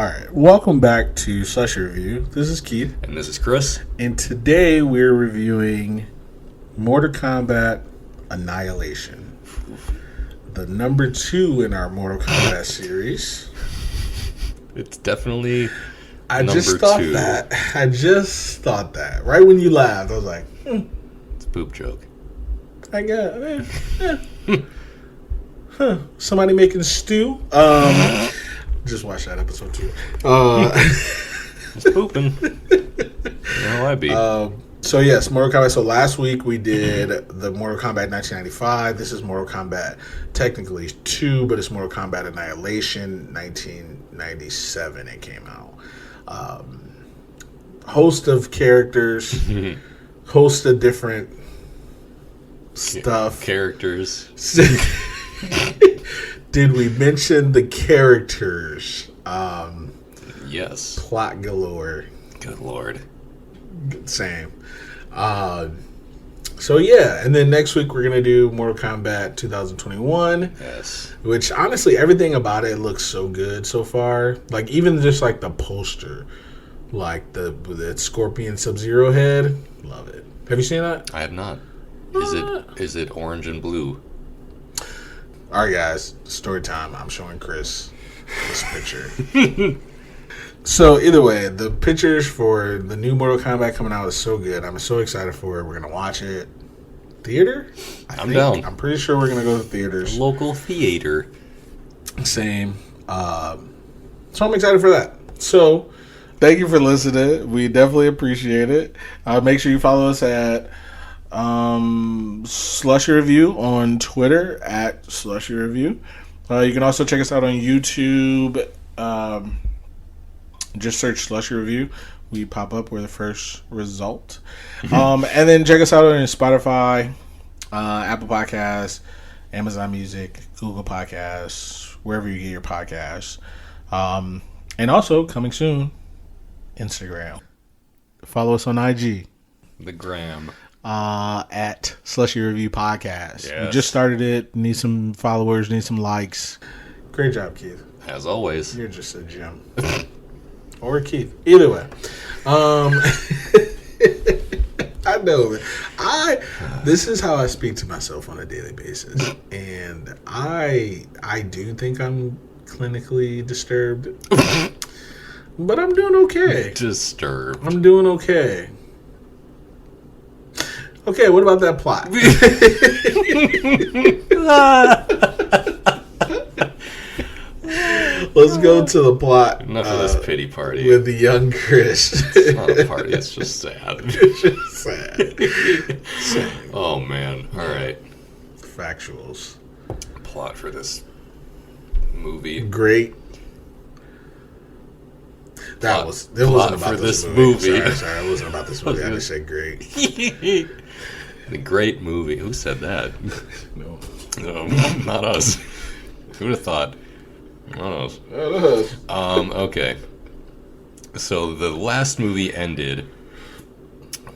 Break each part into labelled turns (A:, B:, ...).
A: Alright, welcome back to Slushie Review. This is Keith.
B: And this is Chris.
A: And today we're reviewing Mortal Kombat Annihilation. The number 2 in our Mortal Kombat series.
B: It's definitely
A: I
B: number
A: just thought
B: 2.
A: that. I just thought that. Right when you laughed, I was like,
B: It's a poop joke.
A: I got somebody making stew? Just watch that episode too.
B: It's pooping. You know how I be.
A: So yes, Mortal Kombat. So last week we did the Mortal Kombat 1995. This is Mortal Kombat technically 2, but it's Mortal Kombat Annihilation 1997. It came out. Host of characters, host of different stuff.
B: Characters.
A: Did we mention the characters?
B: Yes.
A: Plot galore.
B: Good lord.
A: Same. So yeah, and then next week we're gonna do Mortal Kombat 2021.
B: Yes.
A: Which honestly, everything about it looks so good so far. Like even just like the poster, like the Scorpion Sub-Zero head. Love it. Have you seen that?
B: I have not. Is it orange and blue?
A: All right, guys. Story time. I'm showing Chris this picture. So either way, the pictures for the new Mortal Kombat coming out is so good. I'm so excited for it. We're gonna watch it. Theater?
B: I'm down.
A: I'm pretty sure we're gonna go to theaters.
B: Local theater.
A: Same. So I'm excited for that. So thank you for listening. We definitely appreciate it. Make sure you follow us at Slushie Review on Twitter at Slushie Review. You can also check us out on YouTube. Just search Slushie Review. We pop up. We're the first result. And then check us out on Spotify, Apple Podcasts, Amazon Music, Google Podcasts, wherever you get your podcasts. And also, coming soon, Instagram. Follow us on IG.
B: The gram.
A: At Slushie Review Podcast.
B: Yes.
A: We just started it. Need some followers. Need some likes. Great job, Keith.
B: As always.
A: You're just a gem. Or Keith. Either way. I know. This is how I speak to myself on a daily basis. And I do think I'm clinically disturbed. But I'm doing okay.
B: Disturbed.
A: I'm doing okay. Okay, what about that plot? Let's go to the plot.
B: Enough of this pity party.
A: With the young Chris.
B: It's not a party, it's just sad.
A: It's just sad. Same.
B: Oh, man. All right.
A: Factuals.
B: Plot for this movie.
A: Great. It wasn't about this movie. Sorry, it wasn't about this movie. I just said great.
B: The great movie. Who said that?
A: No.
B: Not us. Who would have thought? Not us. Okay. So the last movie ended,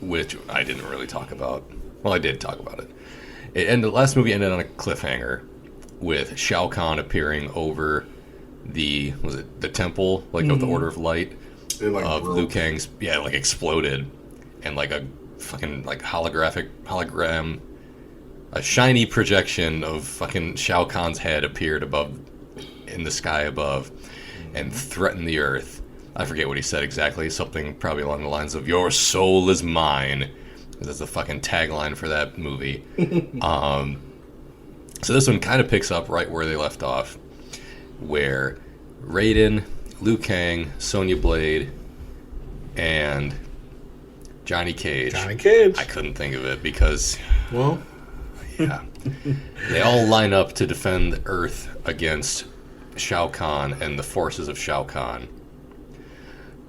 B: which I didn't really talk about. Well, I did talk about it. The last movie ended on a cliffhanger with Shao Kahn appearing over the temple, like of the Order of Light of
A: broke.
B: Liu Kang's, exploded, and like a fucking hologram, a shiny projection of fucking Shao Kahn's head appeared in the sky above and threatened the earth. I forget what he said exactly, something probably along the lines of "Your soul is mine." That's the fucking tagline for that movie. So this one kind of picks up right where they left off, where Raiden, Liu Kang, Sonya Blade, and Johnny Cage. I couldn't think of it because,
A: Well,
B: yeah, they all line up to defend Earth against Shao Kahn and the forces of Shao Kahn.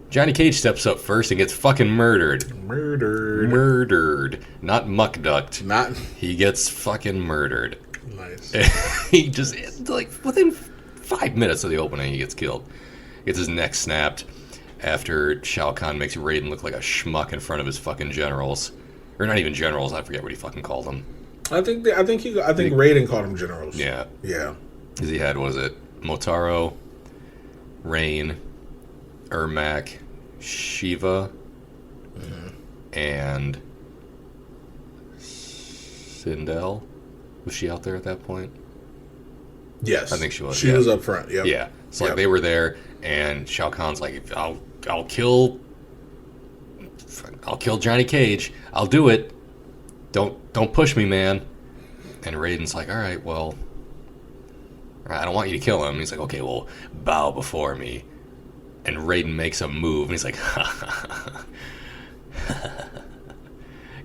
B: Johnny Cage steps up first and gets fucking murdered. Not muck ducked. He gets fucking murdered.
A: Nice.
B: He just, like, within 5 minutes of the opening, he gets killed. Gets his neck snapped after Shao Kahn makes Raiden look like a schmuck in front of his fucking generals. Or not even generals, I forget what he fucking called them.
A: I think Raiden called them generals.
B: Yeah.
A: Yeah.
B: Because he had, Motaro, Rain, Ermac, Shiva, and Sindel. Was she out there at that point?
A: Yes.
B: I think she was.
A: She was up front, yep.
B: Yeah. So like they were there, and Shao Kahn's like, I'll kill Johnny Cage. I'll do it. Don't push me, man. And Raiden's like, all right, well, I don't want you to kill him. And he's like, okay, well, bow before me. And Raiden makes a move, and he's like,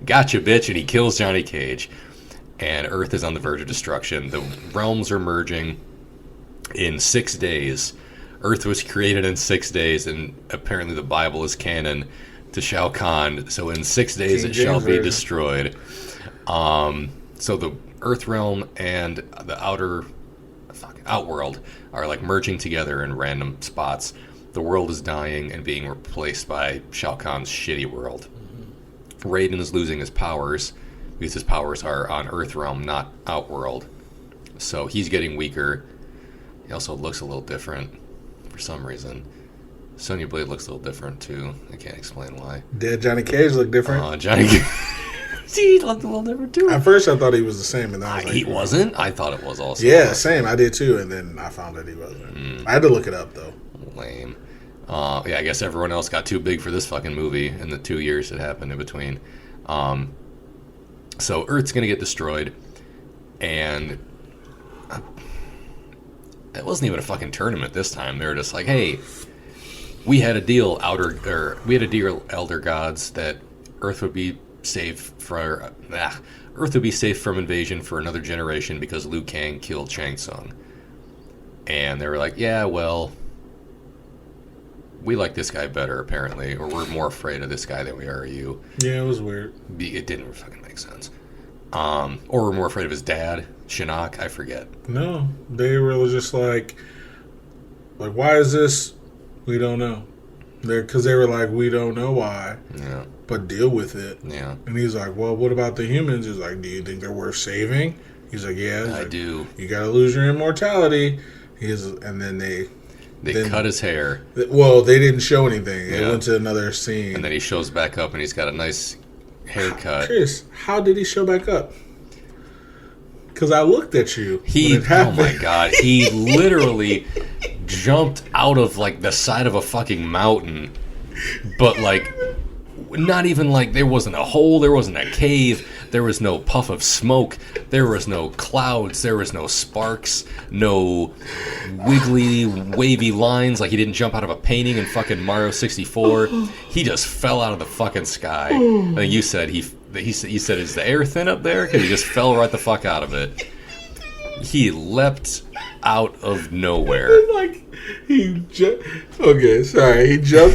B: gotcha, bitch. And he kills Johnny Cage. And Earth is on the verge of destruction. The realms are merging in 6 days. Earth was created in 6 days, and apparently the Bible is canon to Shao Kahn. So in 6 days it shall be destroyed. So the Earth realm and the Outworld are like merging together in random spots. The world is dying and being replaced by Shao Kahn's shitty world. Raiden is losing his powers because his powers are on Earth realm, not Outworld. So he's getting weaker. He also looks a little different for some reason. Sonya Blade looks a little different too. I can't explain why.
A: Dead Johnny Cage looked different.
B: Johnny Cage. See, he looked a little different too.
A: At first I thought he was the same, and then I was like,
B: he wasn't? I thought it was also.
A: Yeah, same. I did too, and then I found that he wasn't. I had to look it up though.
B: Lame. Yeah, I guess everyone else got too big for this fucking movie in the 2 years that happened in between. So Earth's gonna get destroyed, and it wasn't even a fucking tournament this time. They were just like, hey, we had a deal, elder gods, that Earth would be safe from invasion for another generation because Liu Kang killed Shang Tsung. And they were like, yeah, well, we like this guy better, apparently, or we're more afraid of this guy than we are of you.
A: Yeah, it was weird.
B: It didn't fucking make sense. Or we're more afraid of his dad, Shinnok, I forget.
A: No, they were just like, why is this? We don't know. Because they were like, we don't know why. Yeah. But deal with it.
B: Yeah.
A: And he's like, well, what about the humans? He's like, do you think they're worth saving? He's like, yeah.
B: I do.
A: You gotta lose your immortality. And then they
B: cut his hair.
A: Well, they didn't show anything. It went to another scene.
B: And then he shows back up, and he's got a nice haircut.
A: Chris, how did he show back up? Because I looked at you.
B: Oh my god, he literally jumped out of like the side of a fucking mountain, but like not even like there wasn't a hole, there wasn't a cave, there was no puff of smoke, there was no clouds, there was no sparks, no wiggly wavy lines. Like he didn't jump out of a painting in fucking Mario 64. He just fell out of the fucking sky. I think you said he said, is the air thin up there? Because he just fell right the fuck out of it. He leapt out of nowhere.
A: He jumped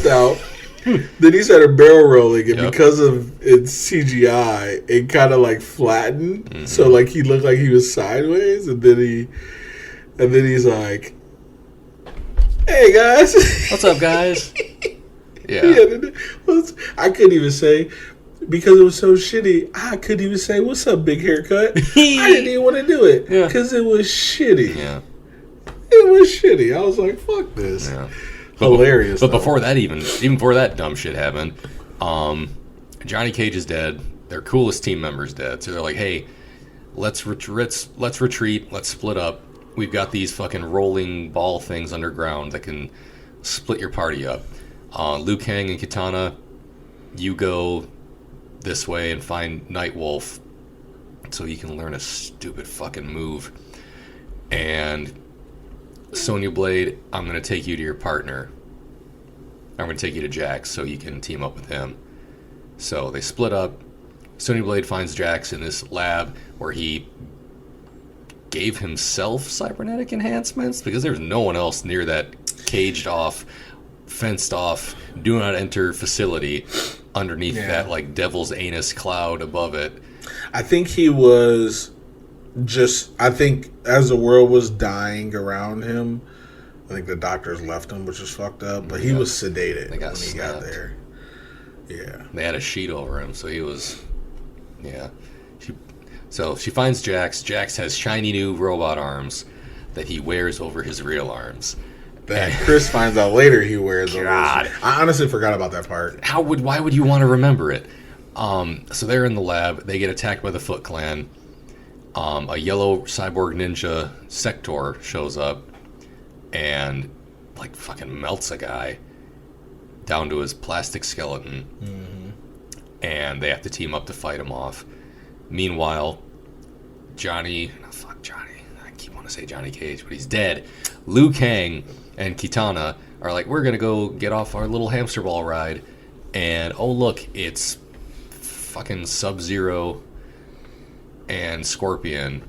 A: out. Then he started barrel rolling, and because of its CGI, it kind of like flattened. Mm-hmm. So like he looked like he was sideways, and then he's like, "Hey guys,
B: what's up, guys?" Yeah.
A: I couldn't even say. Because it was so shitty, I couldn't even say, what's up, big haircut? I didn't even want to do it. Because it was shitty. Yeah. It was shitty. I was like, fuck this. Yeah. Hilarious.
B: But before that, even before that dumb shit happened, Johnny Cage is dead. Their coolest team member's dead. So they're like, hey, let's retreat. Let's split up. We've got these fucking rolling ball things underground that can split your party up. Liu Kang and Kitana, you go this way and find Nightwolf so you can learn a stupid fucking move. And Sonya Blade, I'm going to take you to your partner. I'm going to take you to Jax so you can team up with him. So they split up. Sonya Blade finds Jax in this lab where he gave himself cybernetic enhancements because there's no one else near that caged off, fenced off, do not enter facility underneath that like devil's anus cloud above it.
A: I think he was I think as the world was dying around him, I think the doctors left him, which is fucked up, but he was sedated when he got there. Yeah.
B: They had a sheet over him, so he was, So she finds Jax. Jax has shiny new robot arms that he wears over his real arms.
A: that Chris finds out later he wears.
B: God.
A: I honestly forgot about that part.
B: Why would you want to remember it? So they're in the lab. They get attacked by the Foot Clan. A yellow cyborg ninja Sector shows up and like fucking melts a guy down to his plastic skeleton. And they have to team up to fight him off. Meanwhile, Johnny, I keep wanting to say Johnny Cage, but he's dead. Liu Kang and Kitana are like, we're gonna go get off our little hamster ball ride, and oh look, it's fucking Sub-Zero and Scorpion,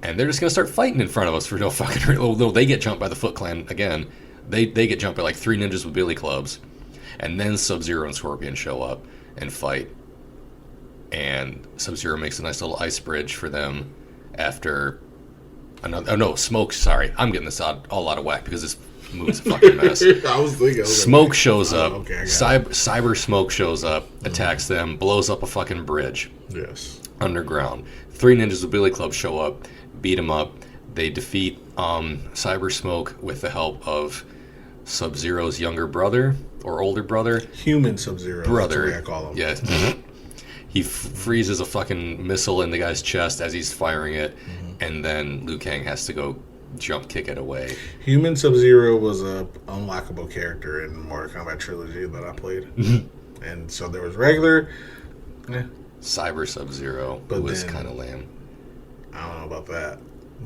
B: and they're just gonna start fighting in front of us for no fucking reason. No, they get jumped by the Foot Clan again. They get jumped by like 3 ninjas with billy clubs, and then Sub-Zero and Scorpion show up and fight. And Sub-Zero makes a nice little ice bridge for them after another... Oh, no, Smoke, sorry. I'm getting this all out of whack because this movie's a fucking mess.
A: I was thinking...
B: Smoke shows up.
A: Okay,
B: Cyber Smoke shows up, attacks them, blows up a fucking bridge.
A: Yes.
B: Underground. 3 ninjas with billy clubs show up, beat them up. They defeat Cyber Smoke with the help of Sub-Zero's younger brother or older brother.
A: Human Sub-Zero.
B: Brother.
A: That's what I call him.
B: Yeah. He freezes a fucking missile in the guy's chest as he's firing it, and then Liu Kang has to go jump kick it away.
A: Human Sub-Zero was a unlockable character in Mortal Kombat trilogy that I played. And so there was regular...
B: Cyber Sub-Zero, who was kind of lame.
A: I don't know about that.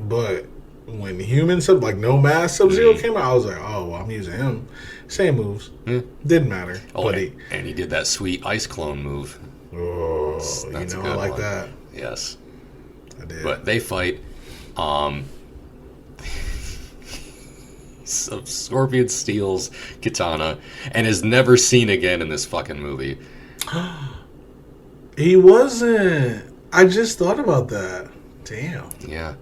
A: But when Human No Mask Sub-Zero came out, I was like, oh, well, I'm using him. Same moves. Didn't matter.
B: Oh,
A: but
B: and he did that sweet ice clone move.
A: Oh,
B: That's
A: you know,
B: a good
A: I like
B: one.
A: that.
B: Yes.
A: I did.
B: But they fight. Scorpion steals Kitana and is never seen again in this fucking movie.
A: He wasn't. I just thought about that. Damn.
B: Yeah.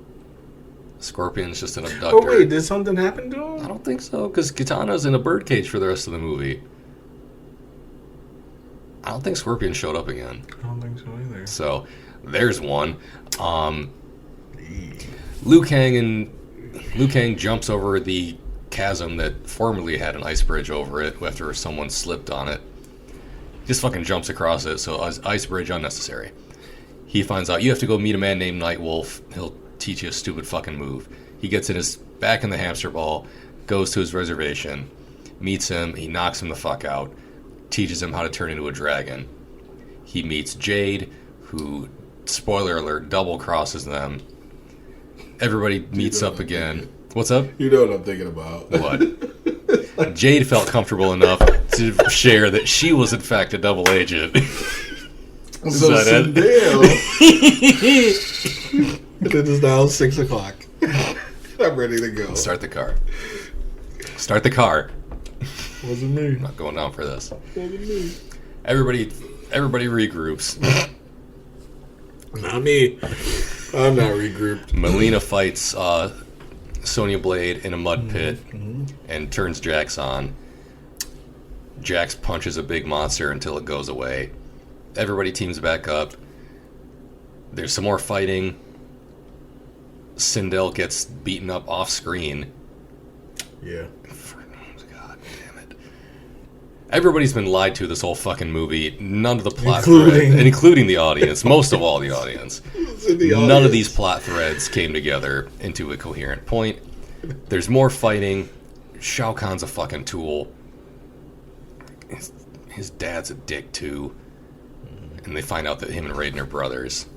B: Scorpion's just an abductor.
A: Oh, wait, did something happen to him?
B: I don't think so, because Kitana's in a birdcage for the rest of the movie. I don't think Scorpion showed up again.
A: I don't think so either.
B: So, there's one. Liu Kang jumps over the chasm that formerly had an ice bridge over it after someone slipped on it. Just fucking jumps across it, so ice bridge unnecessary. He finds out you have to go meet a man named Nightwolf. He'll teach you a stupid fucking move. He gets back in the hamster ball, goes to his reservation, meets him, he knocks him the fuck out, teaches him how to turn into a dragon. He meets Jade, who, spoiler alert, double crosses them. Everybody meets up again. What's up?
A: You know what I'm thinking about.
B: What? Jade felt comfortable enough to share that she was in fact a double agent.
A: So Sindel. It is now 6 o'clock. I'm ready to go.
B: Start the car. Start the car.
A: Wasn't me.
B: I'm not going down for this.
A: Wasn't me.
B: Everybody regroups.
A: Not me. I'm not regrouped.
B: Melina fights Sonya Blade in a mud pit and turns Jax on. Jax punches a big monster until it goes away. Everybody teams back up. There's some more fighting. Sindel gets beaten up off screen.
A: Yeah.
B: God damn it. Everybody's been lied to this whole fucking movie. None of the plot threads, including the audience, most of all the audience. None of these plot threads came together into a coherent point. There's more fighting. Shao Kahn's a fucking tool. His dad's a dick too. And they find out that him and Raiden are brothers.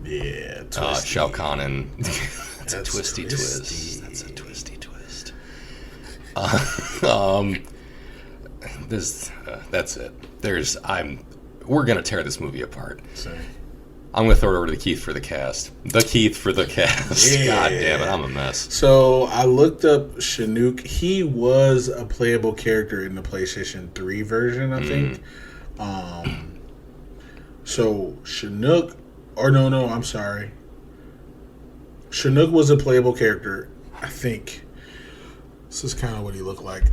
A: Yeah,
B: Shao Kahn and... That's a twisty twist. That's a twisty twist. That's it. We're gonna tear this movie apart.
A: Same.
B: I'm gonna throw it over to Keith for the cast. The Keith for the cast.
A: Yeah.
B: God damn it, I'm a mess.
A: So I looked up Shinnok. He was a playable character in the PlayStation 3 version, I think. So Shinnok, I'm sorry. Shinnok was a playable character, I think. This is kind of what he looked like.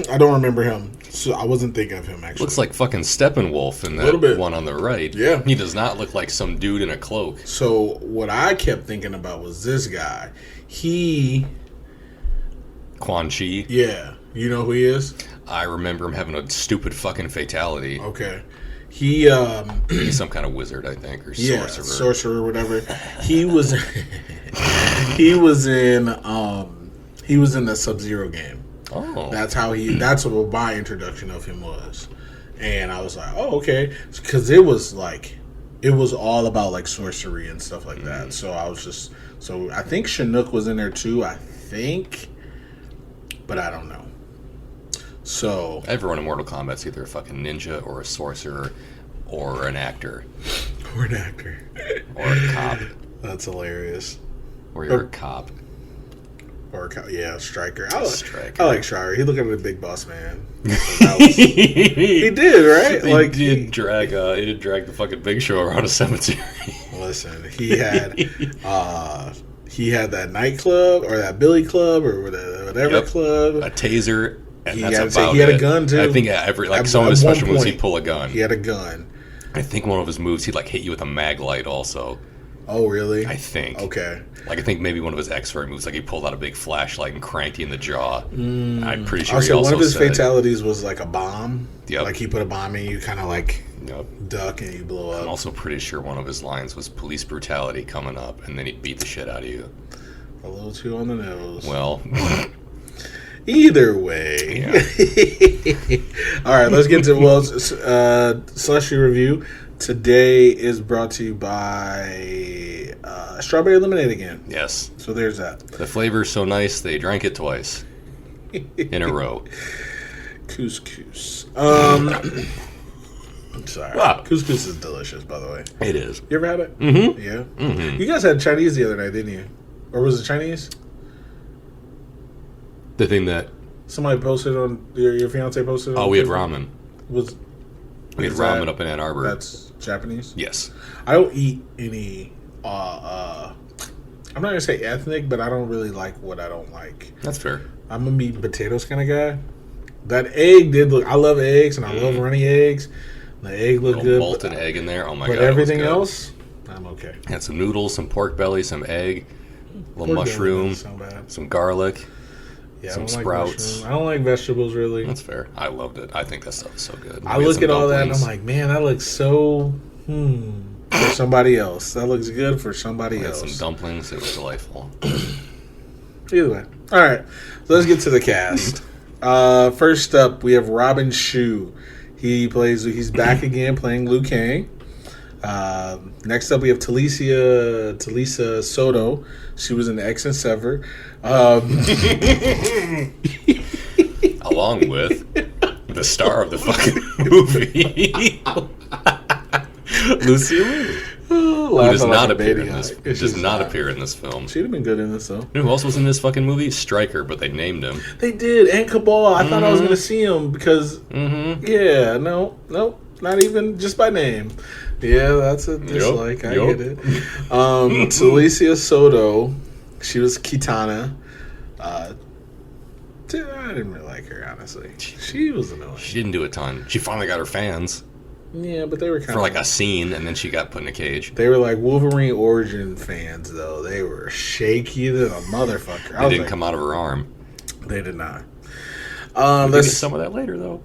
A: I don't remember him, so I wasn't thinking of him, actually.
B: Looks like fucking Steppenwolf in that one on the right.
A: Yeah.
B: He does not look like some dude in a cloak.
A: So what I kept thinking about was this guy. He
B: Quan Chi.
A: Yeah. You know who he is?
B: I remember him having a stupid fucking fatality.
A: Okay. He's
B: some kind of wizard, I think, or
A: sorcerer, whatever. He was he was in the Sub-Zero game.
B: Oh.
A: That's what my introduction of him was. And I was like, oh, okay. Because it was all about like sorcery and stuff like that. So I think Shinnok was in there too, I think. But I don't know. So
B: everyone in Mortal Kombat's either a fucking ninja or a sorcerer or an actor.
A: Or an actor.
B: Or a cop.
A: That's hilarious.
B: Or you're a cop.
A: Or a striker. I like Striker. He looked like a big boss man. He did, right?
B: He did drag the fucking Big Show around a cemetery.
A: Listen, he had that nightclub or that Billy Club or whatever club.
B: A taser. And
A: he had a gun too.
B: I think some of his special moves, he'd pull a gun.
A: He had a gun.
B: I think one of his moves, he'd like hit you with a mag light also.
A: Oh, really?
B: I think.
A: Okay.
B: Like, I think maybe one of his X-ray moves, like he pulled out a big flashlight and cranked you in the jaw. I'm pretty sure he also
A: one of his fatalities was like a bomb.
B: Yep.
A: Like he put a bomb in you, kind of like duck and you blow up.
B: I'm also pretty sure one of his lines was police brutality coming up, and then he'd beat the shit out of you.
A: A little too on the nose.
B: Well...
A: Either way. Yeah. All right, let's get to Slushie review. Today is brought to you by strawberry lemonade again.
B: Yes.
A: So there's that.
B: The flavor's so nice they drank it twice in a row.
A: Couscous. Sorry.
B: Wow.
A: Couscous is delicious, by the way.
B: It is.
A: You ever had it?
B: Mm-hmm.
A: Yeah.
B: Mm-hmm.
A: You guys had Chinese the other night, didn't you? Or was it Chinese?
B: The thing that
A: somebody posted on your fiance posted.
B: We had ramen.
A: We
B: had ramen up in Ann Arbor.
A: That's Japanese.
B: Yes.
A: I don't eat any. I'm not gonna say ethnic, but I don't really like what I don't like.
B: That's fair.
A: I'm a meat and potatoes kind of guy. That egg did look. I love eggs and I love runny eggs. The egg looked good.
B: Molten egg in there. Oh my god!
A: But everything else, I'm okay.
B: Had some noodles, some pork belly, some egg, a little mushroom, some garlic.
A: Yeah,
B: some sprouts.
A: I don't like vegetables, really.
B: That's fair. I loved it. I think that stuff is so good.
A: I look at all that and I'm like, man, that looks so for somebody else. That looks good for somebody else.
B: Some dumplings. It was delightful.
A: Either way. All right. So let's get to the cast. First up, we have Shou. He's back again playing Liu Kang. Next up, we have Talisa Soto. She was in X and Sever.
B: Along with the star of the fucking movie, Lucy Liu. Who does not appear in this? Does not appear in this film.
A: She'd have been good in this though.
B: You know who else was in this fucking movie? Stryker, but they named him.
A: They did, and Cabal. I thought I was going to see him because, not even just by name. Yeah, that's a dislike. I get it. Talisa Soto, she was Kitana. I didn't really like her, honestly. She was annoying.
B: She didn't do a ton. She finally got her fans.
A: Yeah, but they were kind of...
B: For like a scene, and then she got put in a cage.
A: They were like Wolverine origin fans, though. They were shaky than a motherfucker.
B: They didn't come out of her arm.
A: They did not.
B: Let's get some of that later, though.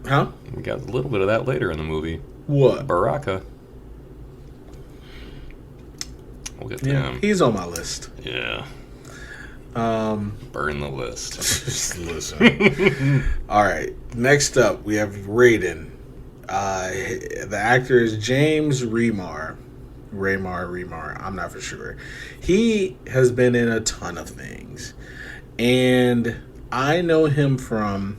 A: Huh?
B: We got a little bit of that later in the movie.
A: What?
B: Baraka. We'll get to him.
A: He's on my list.
B: Yeah. Burn the list.
A: Just listen. All right. Next up, we have Raiden. The actor is James Remar. Remar. I'm not for sure. He has been in a ton of things. And I know him from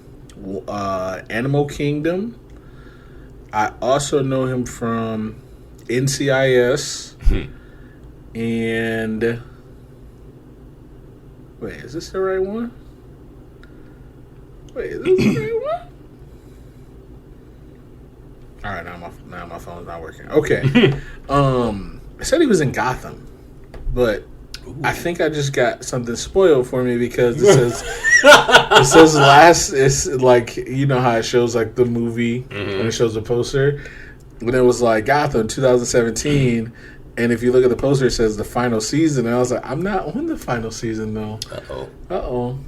A: Animal Kingdom. I also know him from NCIS. And... Wait, is this the right one? All right, now my phone's not working. Okay. I said he was in Gotham, but I think I just got something spoiled for me because it says last. It's like, you know how it shows like the movie when it shows the poster, when it was like Gotham 2017. And if you look at the poster, it says the final season. And I was like, I'm not on the final season, though. Uh-oh.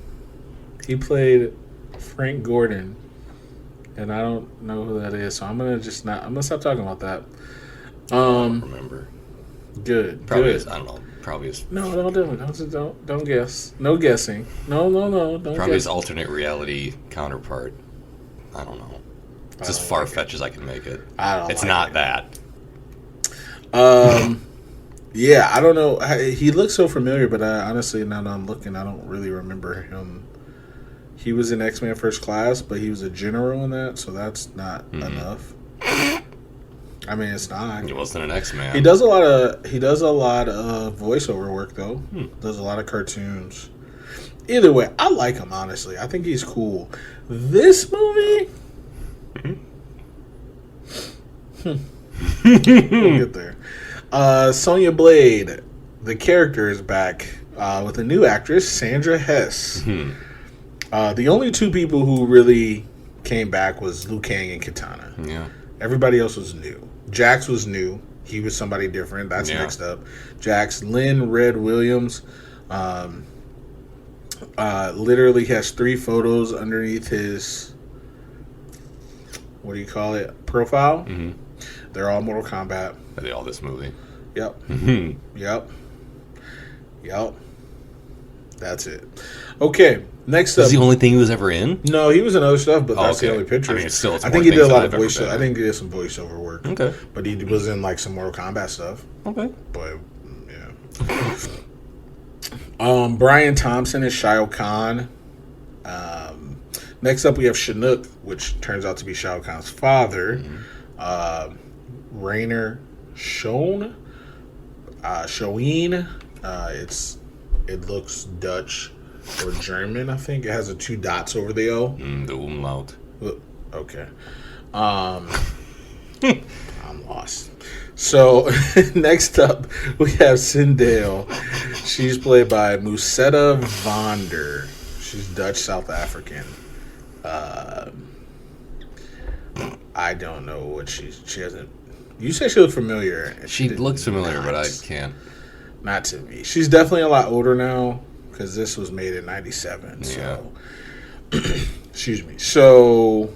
A: He played Frank Gordon. And I don't know who that is. So I'm going to stop talking about that.
B: I don't remember.
A: Good.
B: Probably
A: good.
B: is, I don't know. Probably is.
A: No, don't do it. Don't guess. No guessing. No. Don't
B: probably
A: guess.
B: his alternate reality counterpart. I don't know. It's as far-fetched as I can make it. It's not that.
A: Yeah, I don't know. He looks so familiar, but honestly, now that I'm looking, I don't really remember him. He was in X-Men First Class, but he was a general in that, so that's not enough. I mean, it's not.
B: He wasn't an X-Man.
A: He does a lot of voiceover work though. Does a lot of cartoons. Either way, I like him honestly. I think he's cool. This movie. We'll get there. Sonya Blade, the character, is back with a new actress, Sandra Hess. The only two people who really came back was Liu Kang and Kitana.
B: Yeah.
A: Everybody else was new. Jax was new. He was somebody different. That's mixed up. Jax, Lynn Red Williams, literally has 3 photos underneath his, what do you call it, profile. They're all Mortal Kombat.
B: Are they all this movie?
A: Yep. Yep. That's it. Okay, next up.
B: Is the only thing he was ever in?
A: No, he was in other stuff, but that's the only picture.
B: I mean, it's
A: I think he did a lot of voiceover. I think he did some voiceover work.
B: Okay.
A: But he was in like some Mortal Kombat stuff.
B: Okay.
A: But yeah. Brian Thompson is Shao Kahn. Next up we have Shinnok, which turns out to be Shao Kahn's father. Reiner Schöne. Schöne. It looks Dutch or German, I think. It has 2 dots over the O.
B: The umlaut.
A: Okay. I'm lost. So, next up, we have Sindel. She's played by Musetta Vander. She's Dutch South African. I don't know what she hasn't. You said she looked familiar.
B: She looks familiar, but I can't.
A: Not to me. She's definitely a lot older now because this was made in '97. So, excuse me. So,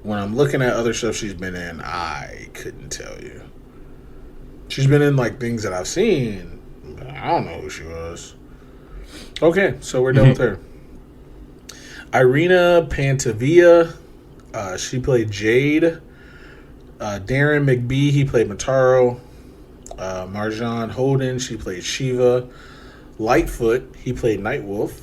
A: when I'm looking at other stuff she's been in, I couldn't tell you. She's been in like things that I've seen, but I don't know who she was. Okay, so we're done with her. Irina Pantaeva, she played Jade. Deron McBee, he played Motaro. Marjean Holden, she played Shiva. Lightfoot, he played Nightwolf.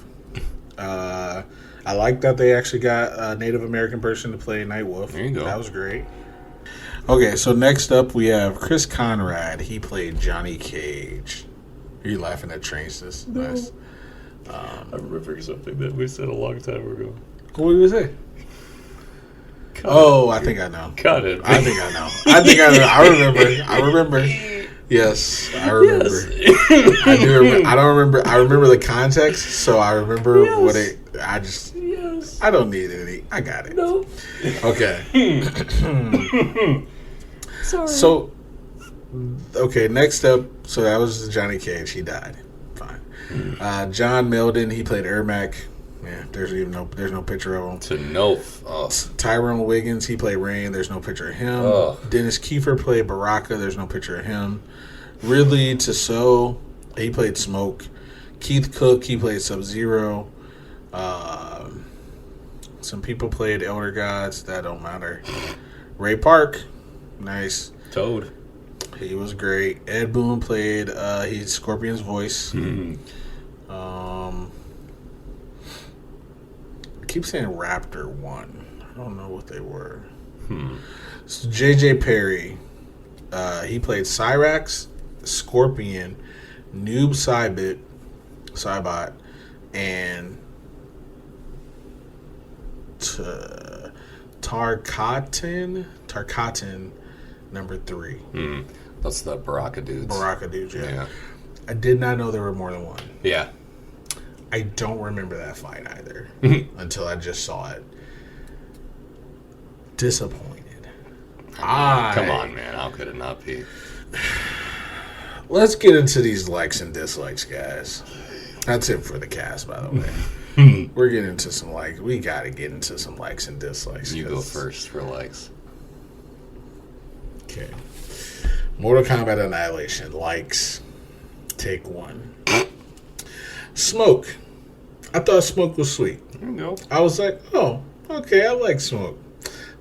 A: I like that they actually got a Native American person to play Nightwolf.
B: There you go.
A: That was great. Okay, so next up we have Chris Conrad. He played Johnny Cage. Are you laughing at trains? This nice.
B: I remember something that we said a long time ago.
A: What did we say? I think I know.
B: Got it.
A: I think I know. I remember. Yes, I remember. Yes. I do remember. I don't remember. I remember the context, so I remember what it. I just. Yes. I don't need any. I got it.
B: No.
A: Okay.
B: Sorry.
A: So, okay. Next up, so that was Johnny Cage. He died. Fine. John Meldon. He played Ermac. Yeah, there's no picture of him.
B: To no.
A: Tyrone Wiggins, he played Rain. There's no picture of him. Dennis Kiefer played Baraka. There's no picture of him. Ridley Tissot, he played Smoke. Keith Cook, he played Sub-Zero. Some people played Elder Gods. That don't matter. Ray Park, nice.
B: Toad,
A: he was great. Ed Boon played he's Scorpion's voice. I keep saying Raptor 1. I don't know what they were. So JJ Perry, he played Cyrax, Scorpion, Noob Saibot, and Tarkatan number 3.
B: That's the Baraka dudes.
A: Yeah. I did not know there were more than one.
B: Yeah.
A: I don't remember that fight either until I just saw it. Disappointed.
B: Come on, man. How could it not be?
A: let's get into these likes and dislikes, guys. That's it for the cast, by the way. We're getting into some likes. We got to get into some likes and dislikes.
B: You go first for likes.
A: Okay. Mortal Kombat Annihilation. Likes. Take 1. Smoke. I thought Smoke was sweet.
B: There you go.
A: I was like, oh, okay, I like Smoke.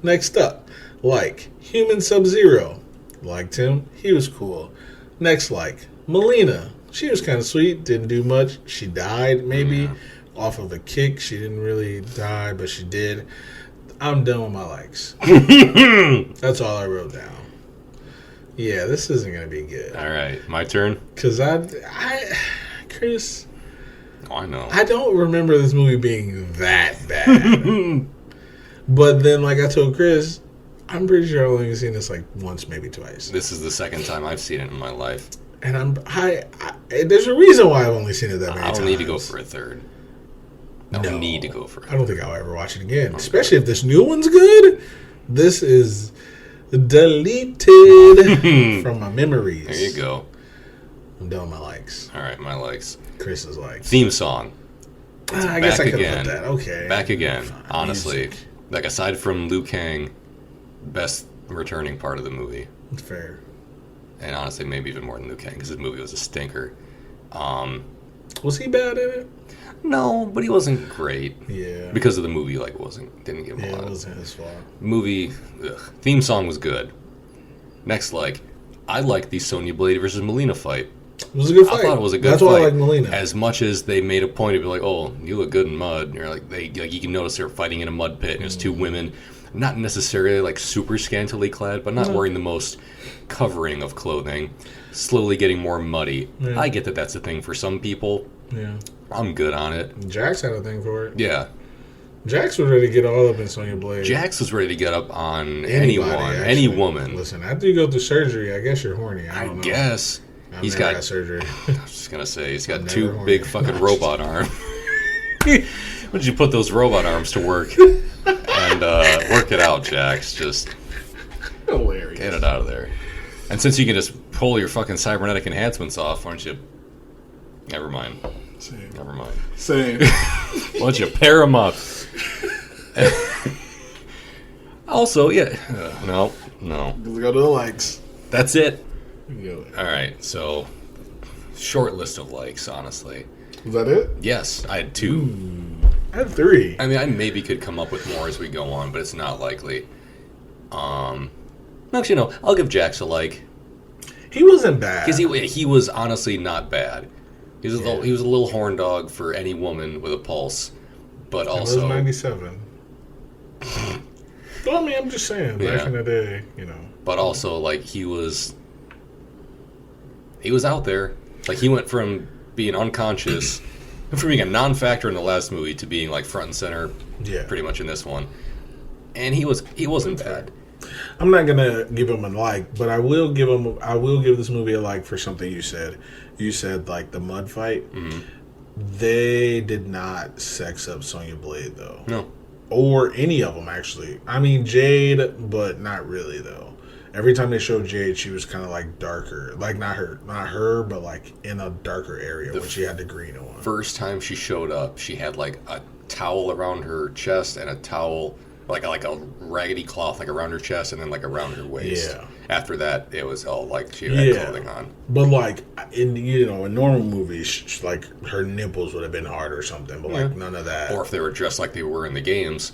A: Next up, like, Human Sub-Zero. Liked him. He was cool. Next, like, Melina. She was kind of sweet. Didn't do much. She died, maybe, off of a kick. She didn't really die, but she did. I'm done with my likes. That's all I wrote down. Yeah, this isn't going to be good.
B: All right, my turn.
A: Because Chris...
B: Oh, I know.
A: I don't remember this movie being that bad. But then, like I told Chris, I'm pretty sure I've only seen this like once, maybe twice.
B: This is the second time I've seen it in my life.
A: And there's a reason why I've only seen it that many times.
B: I don't need to go for a third. I don't need to go for it.
A: I don't think I'll ever watch it again. Especially if this new one's good. This is deleted from my memories.
B: There you go.
A: I'm done with my likes.
B: All right, my likes.
A: Chris's likes.
B: Theme song.
A: I guess I could put that. Okay.
B: Back again.
A: Fine.
B: Honestly.
A: Music.
B: Like, aside from Liu Kang, best returning part of the movie.
A: That's fair.
B: And honestly, maybe even more than Liu Kang, because his movie was a stinker.
A: Was he bad in it?
B: No, but he wasn't great.
A: Yeah.
B: Because of the movie, like, didn't give him a lot.
A: It wasn't his fault.
B: Movie, theme song was good. Next, like, I liked the Sonya Blade versus Melina fight.
A: It was a good fight.
B: I thought it was a good
A: That's
B: fight.
A: That's why I like Melina.
B: As much as they made a point of be like, oh, you look good in mud. And you're like, you can notice they were fighting in a mud pit. And it was two women, not necessarily like super scantily clad, but not wearing the most covering of clothing. Slowly getting more muddy. Yeah. I get that that's a thing for some people.
A: Yeah.
B: I'm good on it.
A: Jax had a thing for it.
B: Yeah.
A: Jax was ready to get all up in Sonya Blade.
B: Jax was ready to get up on anyone, any woman.
A: Listen, after you go through surgery, I guess you're horny. I don't know.
B: Guess.
A: He's got surgery.
B: I was just going to say, he's got two big fucking robot arms. Why don't you put those robot arms to work and work it out, Jax? Just
A: hilarious.
B: Get it out of there. And since you can just pull your fucking cybernetic enhancements off, why don't you... Never mind.
A: Same.
B: Never mind.
A: Same.
B: Why don't you pair them up? Also, yeah. No.
A: Let's go to the likes.
B: That's it. All right, so short list of likes, honestly.
A: Was that it?
B: Yes, I had 2.
A: Ooh, I had 3.
B: I mean, I maybe could come up with more as we go on, but it's not likely. Actually, no. I'll give Jax a like.
A: He wasn't bad.
B: Because he was honestly not bad. He was a little horn dog for any woman with a pulse, but also...
A: It was 97. Well, I mean, I'm just saying, back in the day, you know.
B: But also, like, he was out there. Like, he went from being unconscious, from being a non-factor in the last movie to being, like, front and center pretty much in this one. And he wasn't bad.
A: I'm not gonna give him a like, but I will give this movie a like for something you said. You said, like, the mud fight. Mm-hmm. They did not sex up Sonya Blade, though.
B: No.
A: Or any of them, actually. I mean, Jade, but not really, though. Every time they showed Jade, she was kind of like darker. Like, not her, but like in a darker area when she had the green on.
B: First time she showed up, she had like a towel around her chest and a towel, like a raggedy cloth, like around her chest and then like around her waist. Yeah. After that, it was all like she had clothing on.
A: But like in normal movies, like her nipples would have been hard or something, but like none of that.
B: Or if they were dressed like they were in the games,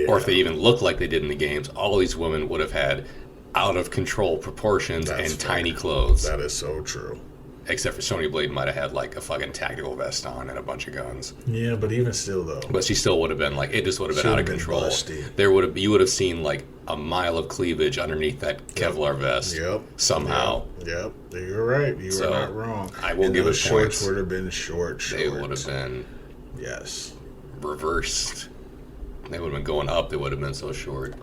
B: or if they even looked like they did in the games, all these women would have had out of control proportions and tiny clothes.
A: That is so true.
B: Except for Sonya Blade might have had like a fucking tactical vest on and a bunch of guns.
A: Yeah, but even still though.
B: But she still would have been like, it just would have been out of control.
A: Busty.
B: You would have seen like a mile of cleavage underneath that Kevlar vest.
A: Yep.
B: Somehow.
A: Yep. You're right. You were not wrong.
B: I will give it
A: points. Shorts would have been short.
B: They would have been reversed. They would have been going up. They would have been so short.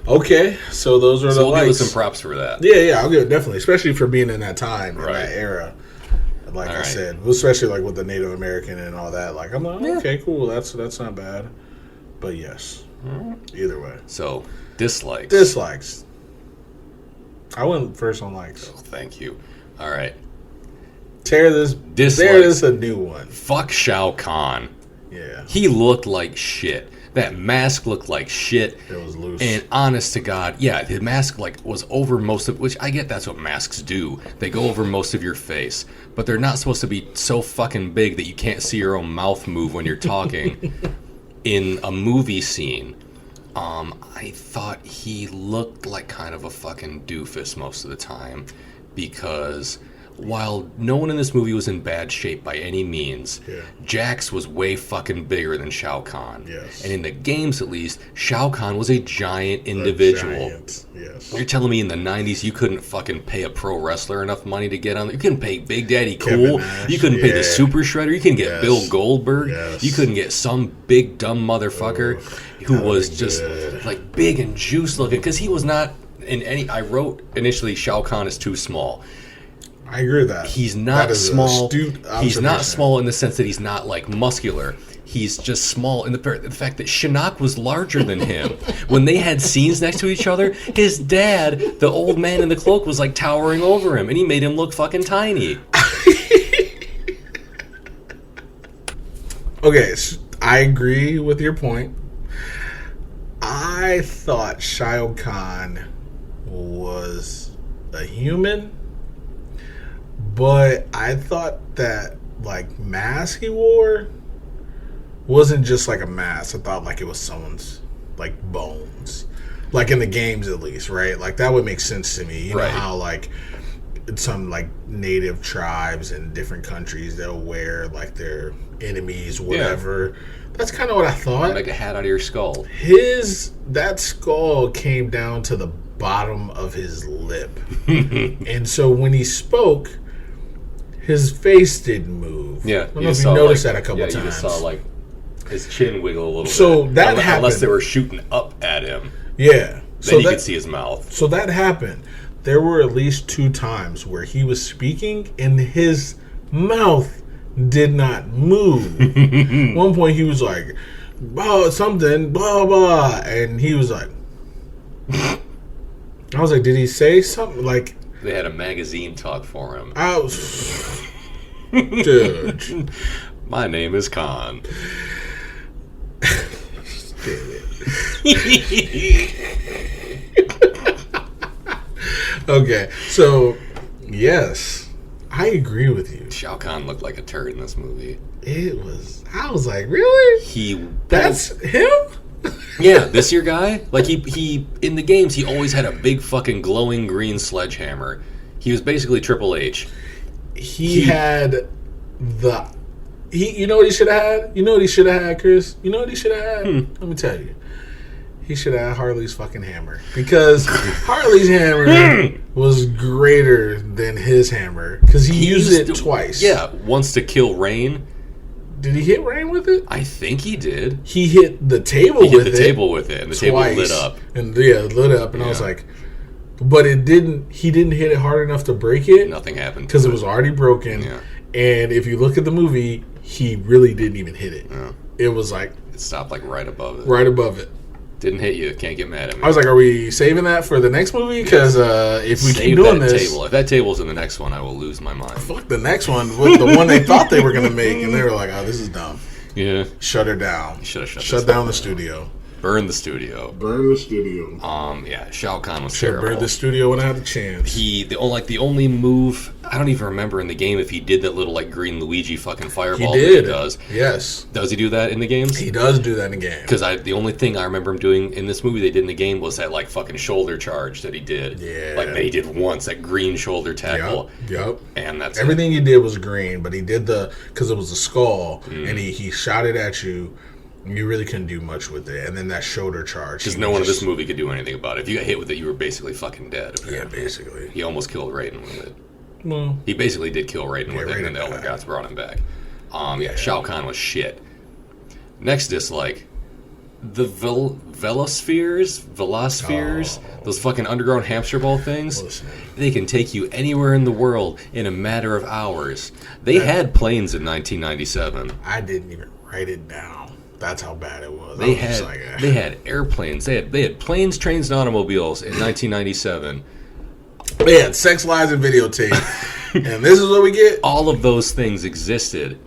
A: Okay, so those are the likes.
B: We'll give it some props for that.
A: Yeah, I'll give it definitely, especially for being in that time, in that era. Like I said, especially like with the Native American and all that. Like I'm like, okay, cool, that's not bad. But yes, either way.
B: So dislikes.
A: I went first on likes.
B: Oh, thank you. All right.
A: Tear this.
B: Dislikes.
A: There is a new one.
B: Fuck Shao Kahn.
A: Yeah.
B: He looked like shit. That mask looked like shit.
A: It was loose.
B: And honest to God, yeah, the mask was over most of, which I get that's what masks do. They go over most of your face. But they're not supposed to be so fucking big that you can't see your own mouth move when you're talking in a movie scene. I thought he looked like kind of a fucking doofus most of the time because while no one in this movie was in bad shape by any means, Jax was way fucking bigger than Shao Kahn.
A: Yes.
B: And in the games, at least, Shao Kahn was a giant individual.
A: Yes.
B: You're telling me in the 90s you couldn't fucking pay a pro wrestler enough money to get on? You couldn't pay Big Daddy Cool. You couldn't pay the Super Shredder. You couldn't get Bill Goldberg. You couldn't get some big dumb motherfucker who was just like big and juice looking. Because he was not in any... I wrote initially Shao Kahn is too small.
A: I agree with that.
B: He's not small. He's not small in the sense that he's not like muscular. He's just small in the fact that Shinnok was larger than him. When they had scenes next to each other, his dad, the old man in the cloak, was like towering over him, and he made him look fucking tiny.
A: Okay, so I agree with your point. I thought Shao Kahn was a human. But I thought that, like, mask he wore wasn't just like a mask. I thought, like, it was someone's, like, bones. Like, in the games, at least, right? Like, that would make sense to me. You know how, like, some, like, native tribes in different countries, they'll wear, like, their enemies, whatever. Yeah. That's kind of what I thought.
B: Make a hat out of your skull.
A: That skull came down to the bottom of his lip. And so when he spoke... his face didn't move.
B: Yeah,
A: I don't know if you noticed that a couple times.
B: You just saw like his chin wiggle a little bit.
A: So that happened.
B: Unless they were shooting up at him.
A: Yeah.
B: Then you could see his mouth.
A: So that happened. There were at least 2 times where he was speaking and his mouth did not move. One point he was like, blah, something, blah, blah. And he was like, I was like, did he say something? Like,
B: they had a magazine talk for him.
A: Dude.
B: My name is Kahn.
A: Okay, so, yes, I agree with you.
B: Shao Kahn looked like a turd in this movie.
A: I was like, really? That's him?
B: Yeah, this your guy? Like, he in the games, he always had a big fucking glowing green sledgehammer. He was basically Triple H.
A: He had the... you know what he should have had? You know what he should have had, Chris? You know what he should have had? Let me tell you. He should have had Harley's fucking hammer. Because Harley's hammer was greater than his hammer. Because he used it twice.
B: Yeah, once to kill Rain.
A: Did he hit Rain with it?
B: I think he did.
A: He hit the table with it.
B: He hit the table with it, and the table lit up.
A: And it lit up, and I was like... But he didn't hit it hard enough to break it.
B: Nothing happened.
A: Because it was already broken.
B: Yeah.
A: And if you look at the movie, he really didn't even hit it. Yeah. It was like...
B: It stopped like right above it.
A: Right above it.
B: Didn't hit you. Can't get mad at me.
A: I was like, are we saving that for the next movie? Because if we keep doing this...
B: Table. If that table's in the next one, I will lose my mind.
A: Fuck the next one. The one they thought they were going to make. And they were like, oh, this is dumb.
B: Yeah.
A: Shut her down.
B: You should have
A: shut down the studio.
B: Burn the studio.
A: Burn the studio.
B: Yeah, Shao Kahn was
A: terrible. Should have burned the studio when I had the chance.
B: The only move, I don't even remember in the game if he did that little like green Luigi fucking fireball.
A: He did.
B: That he does.
A: Yes.
B: Does he do that in the games?
A: He does do that in the game.
B: Because the only thing I remember him doing in this movie they did in the game was that like fucking shoulder charge that he did.
A: Yeah.
B: Like that he did once, that green shoulder tackle.
A: Yep.
B: And that's
A: everything he did was green, but he did because it was a skull, and he shot it at you. You really couldn't do much with it. And then that shoulder charge.
B: Because no one in this movie could do anything about it. If you got hit with it, you were basically fucking dead. Apparently.
A: Yeah, basically.
B: He almost killed Raiden with it.
A: Well,
B: he basically did kill Raiden with it, and then the Elder Gods brought him back. Shao Kahn was shit. Next dislike. The Velospheres, those fucking underground hamster ball things, they can take you anywhere in the world in a matter of hours. They had planes in 1997.
A: I didn't even write it down. That's how bad it was.
B: They had airplanes. They had planes, trains, and automobiles in 1997.
A: Yeah, sex, lies, and videotape. And this is what we get?
B: All of those things existed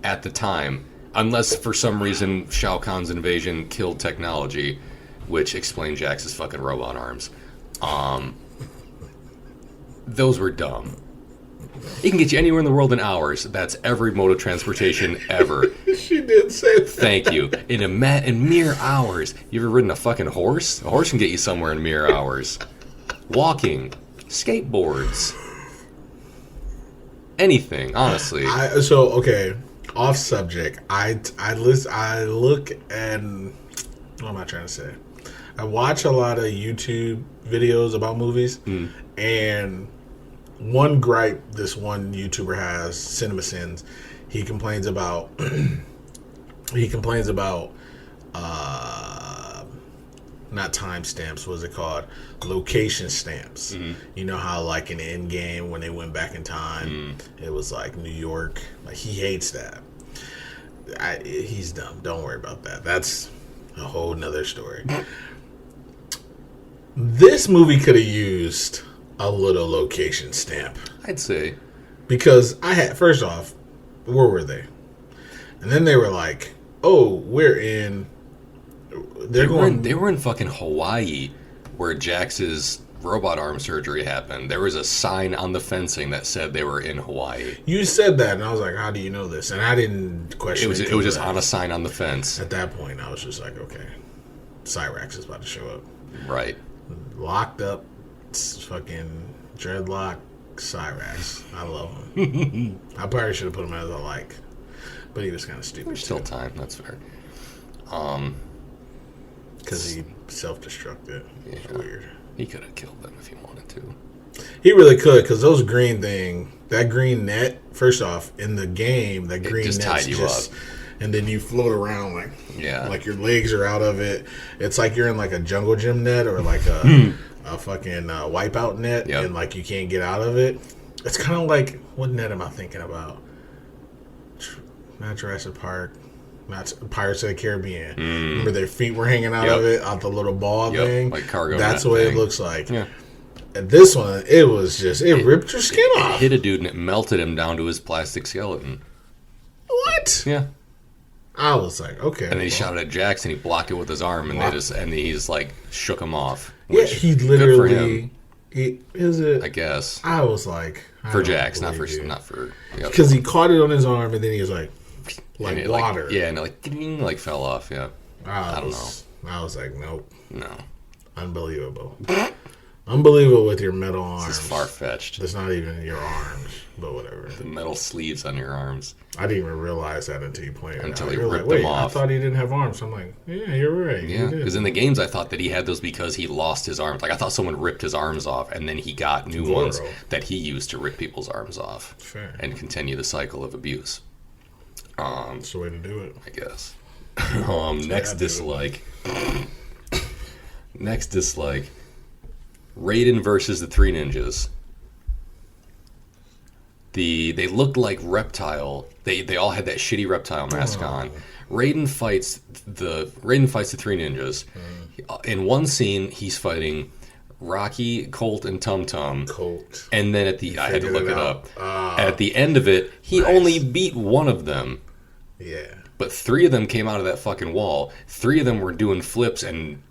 B: at the time, unless for some reason Shao Kahn's invasion killed technology, which explained Jax's fucking robot arms. Those were dumb. It can get you anywhere in the world in hours. That's every mode of transportation ever.
A: She did say that.
B: Thank you. In mere hours. You ever ridden a fucking horse? A horse can get you somewhere in mere hours. Walking. Skateboards. Anything, honestly.
A: Okay, off subject. I look and what am I trying to say? I watch a lot of YouTube videos about movies, and one gripe this one YouTuber has, Cinema Sins, he complains about not timestamps, what's it called? Location stamps. Mm-hmm. You know how like in Endgame when they went back in time, it was like New York. Like he hates that. He's dumb. Don't worry about that. That's a whole nother story. This movie could have used a little location stamp.
B: I'd say.
A: Because first off, where were they? And then they were like, oh, we're in... They
B: were in fucking Hawaii where Jax's robot arm surgery happened. There was a sign on the fencing that said they were in Hawaii.
A: You said that, and I was like, how do you know this? And I didn't question it.
B: It was just on a sign on the fence.
A: At that point, I was just like, okay, Cyrax is about to show up.
B: Right.
A: Locked up, fucking dreadlock Cyrax. I love him. I probably should have put him as a like, but he was kind of stupid.
B: There's still time. That's fair.
A: Because he self-destructed. Yeah. It's weird.
B: He could have killed them if he wanted to.
A: He really could, because those that green net, first off, in the game, that green net
B: tied you up.
A: And then you float around like your legs are out of it. It's like you're in like a jungle gym net or like a fucking wipeout net, and like you can't get out of it. It's kind of like, what net am I thinking about? Not Jurassic Park. Not Pirates of the Caribbean. Remember their feet were hanging out of it, out the little ball thing?
B: Like cargo.
A: That's the way it looks like.
B: Yeah.
A: And this one, it was just, it ripped your skin off.
B: It hit a dude and it melted him down to his plastic skeleton.
A: What?
B: Yeah.
A: I was like, okay.
B: And then he shot at Jax and he blocked it with his arm and he's like shook him off.
A: Yeah, he literally.
B: I guess.
A: I was like,
B: for Jax, not for
A: because he caught it on his arm and then he was like water.
B: And it like fell off. Yeah. I don't know.
A: I was like, nope.
B: No.
A: Unbelievable. Unbelievable with your metal arms.
B: This is far-fetched.
A: It's not even your arms, but whatever.
B: The metal sleeves on your arms.
A: I didn't even realize that until you pointed it out.
B: Until he ripped them off.
A: I thought he didn't have arms. I'm like, yeah, you're right.
B: Yeah, because in the games I thought that he had those because he lost his arms. Like I thought someone ripped his arms off and then he got new ones that he used to rip people's arms off.
A: Fair.
B: And continue the cycle of abuse.
A: That's the way to do it.
B: I guess. Next dislike. Next dislike. Raiden versus the Three Ninjas. They looked like reptile. They all had that shitty reptile mask on. Raiden fights the Three Ninjas. In one scene, he's fighting Rocky, Colt, and Tum Tum.
A: Colt.
B: And then I had to look it up. At the end of it, he only beat one of them.
A: Yeah.
B: But three of them came out of that fucking wall. Three of them were doing flips and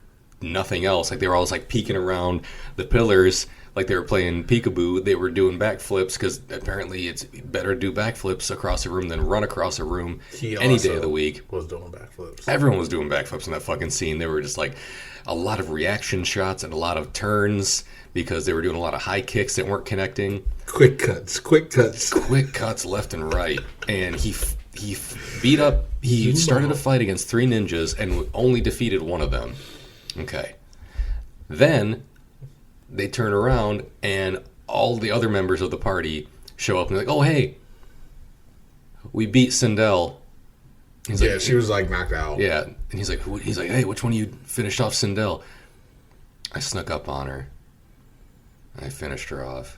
B: nothing else. Like they were always like peeking around the pillars like they were playing peekaboo. They were doing backflips because apparently it's better to do backflips across a room than run across a room any day of the week.
A: Was doing backflips.
B: Everyone was doing backflips in that fucking scene. They were just like a lot of reaction shots and a lot of turns because they were doing a lot of high kicks that weren't connecting.
A: Quick cuts
B: left and right. And he started a fight against three ninjas and only defeated one of them. Okay. Then they turn around and all the other members of the party show up and they're like, oh, hey, we beat Sindel.
A: She was like knocked out.
B: Yeah. And he's like, hey, which one of you finished off Sindel? I snuck up on her. I finished her off.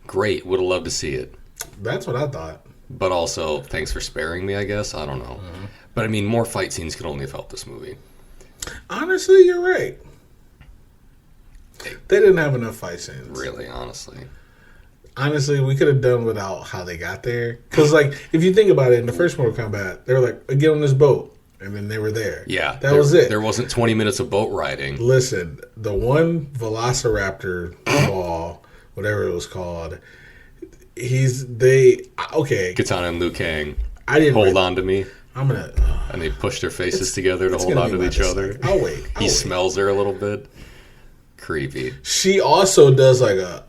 B: Great. Would have loved to see it.
A: That's what I thought.
B: But also, thanks for sparing me, I guess. I don't know. Mm-hmm. But I mean, more fight scenes could only have helped this movie.
A: Honestly, you're right. They didn't have enough fight scenes.
B: Really, honestly.
A: Honestly, we could have done without how they got there. Because, like, if you think about it, in the first Mortal Kombat, they were like, get on this boat. And then they were there.
B: Yeah.
A: That was it.
B: There wasn't 20 minutes of boat riding.
A: Listen, the one Velociraptor ball, whatever it was called,
B: Kitana and Liu Kang hold on to me.
A: I'm gonna...
B: and they push their faces together to hold on to each other.
A: I'll wait.
B: He smells her a little bit. Creepy.
A: She also does like a...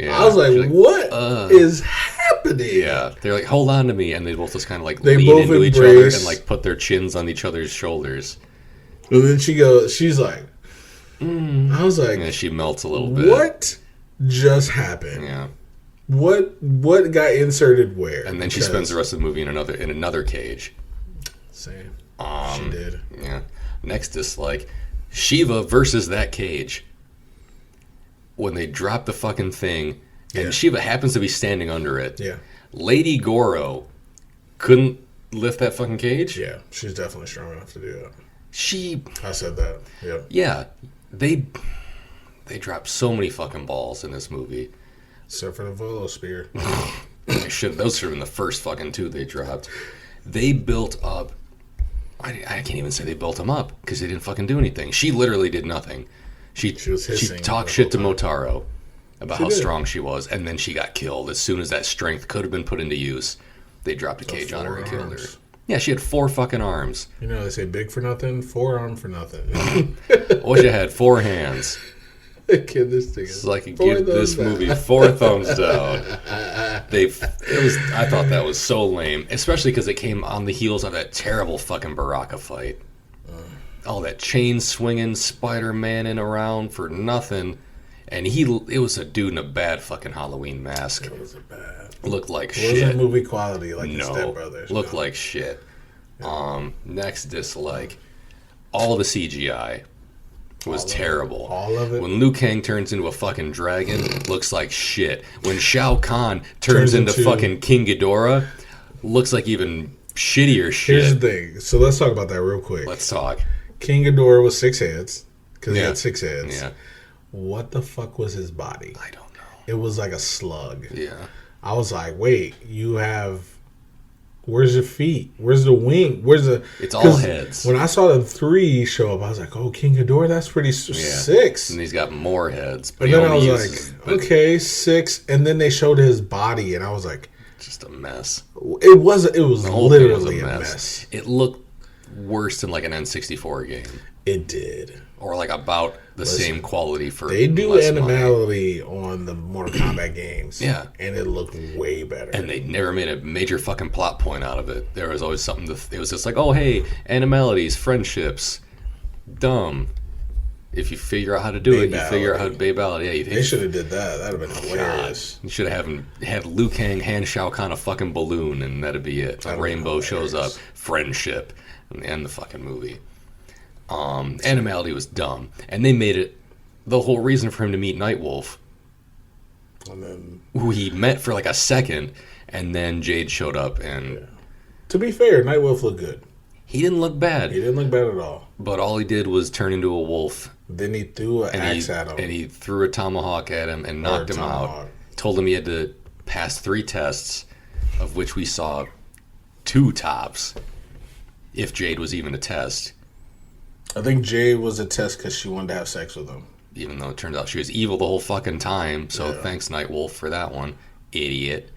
B: Yeah,
A: I was like, what is happening?
B: Yeah. They're like, hold on to me. And they both just kind of like
A: they
B: lean into each other and like put their chins on each other's shoulders.
A: And then she's like... I was like...
B: And she melts a little bit.
A: What just happened?
B: Yeah.
A: What got inserted where?
B: And then she spends the rest of the movie in another cage.
A: Same. She did.
B: Yeah. Next dislike, Shiva versus that cage. When they drop the fucking thing, and Shiva happens to be standing under it.
A: Yeah.
B: Lady Goro couldn't lift that fucking cage.
A: Yeah, she's definitely strong enough to do that. I said that. Yeah.
B: Yeah. They dropped so many fucking balls in this movie.
A: Except for the Volo Spear.
B: Those should have been the first fucking two they dropped. They built up... I can't even say they built them up, because they didn't fucking do anything. She literally did nothing. She talked shit to Motaro about how strong she was, and then she got killed. As soon as that strength could have been put into use, they dropped a cage on her and killed her. Yeah, she had 4 fucking arms.
A: You know, they say big for nothing, 4 arm for nothing.
B: What you had? 4 hands.
A: Kid, this thing is
B: so I could give this movie 4 thumbs down. I thought that was so lame, especially because it came on the heels of that terrible fucking Baraka fight. All that chain swinging, Spider-Man-ing around for nothing, and it was a dude in a bad fucking Halloween mask.
A: It was a bad.
B: Looked like
A: it
B: shit.
A: Wasn't movie quality like the Step Brothers.
B: Looked like shit. Yeah. Next dislike, all the CGI was terrible.
A: All of it.
B: When Liu Kang turns into a fucking dragon, it looks like shit. When Shao Kahn turns into fucking King Ghidorah, looks like even shittier shit.
A: Here's the thing. So let's talk about that real quick.
B: Let's talk.
A: King Ghidorah was 6 heads. Because he had 6 heads.
B: Yeah.
A: What the fuck was his body?
B: I don't know.
A: It was like a slug.
B: Yeah.
A: I was like, wait, you have... Where's your feet? Where's the wing?
B: It's all heads.
A: When I saw the 3 show up, I was like, oh, King Ghidorah, that's pretty 6.
B: And he's got more heads.
A: But then I was like, okay, 6. And then they showed his body, and I was like...
B: Just a mess.
A: It was literally a mess.
B: It looked worse than like an N64 game.
A: It did.
B: Or like about the same quality for
A: they do
B: less
A: animality on the Mortal Kombat games.
B: Yeah.
A: And it looked way better.
B: And they never made a major fucking plot point out of it. There was always something it was just like, oh hey, animalities, friendships. Dumb. If you figure out how to do it, you figure out how to babality. Yeah,
A: they should have did that. That'd have been hilarious.
B: You should have had Liu Kang hand Shao Kahn a fucking balloon, and that'd be it. A rainbow shows up, friendship, and end the fucking movie. Animality was dumb, and they made it the whole reason for him to meet Nightwolf,
A: and then
B: who he met for like a second, and then Jade showed up. And
A: to be fair, Nightwolf looked good.
B: He didn't look bad.
A: He didn't look bad at all.
B: But all he did was turn into a wolf.
A: Then he threw an axe at him.
B: And he threw a tomahawk at him and knocked him out. Told him he had to pass 3 tests, of which we saw 2 tops, if Jade was even a test.
A: I think Jade was a test because she wanted to have sex with him.
B: Even though it turns out she was evil the whole fucking time. So thanks, Nightwolf, for that one. Idiot.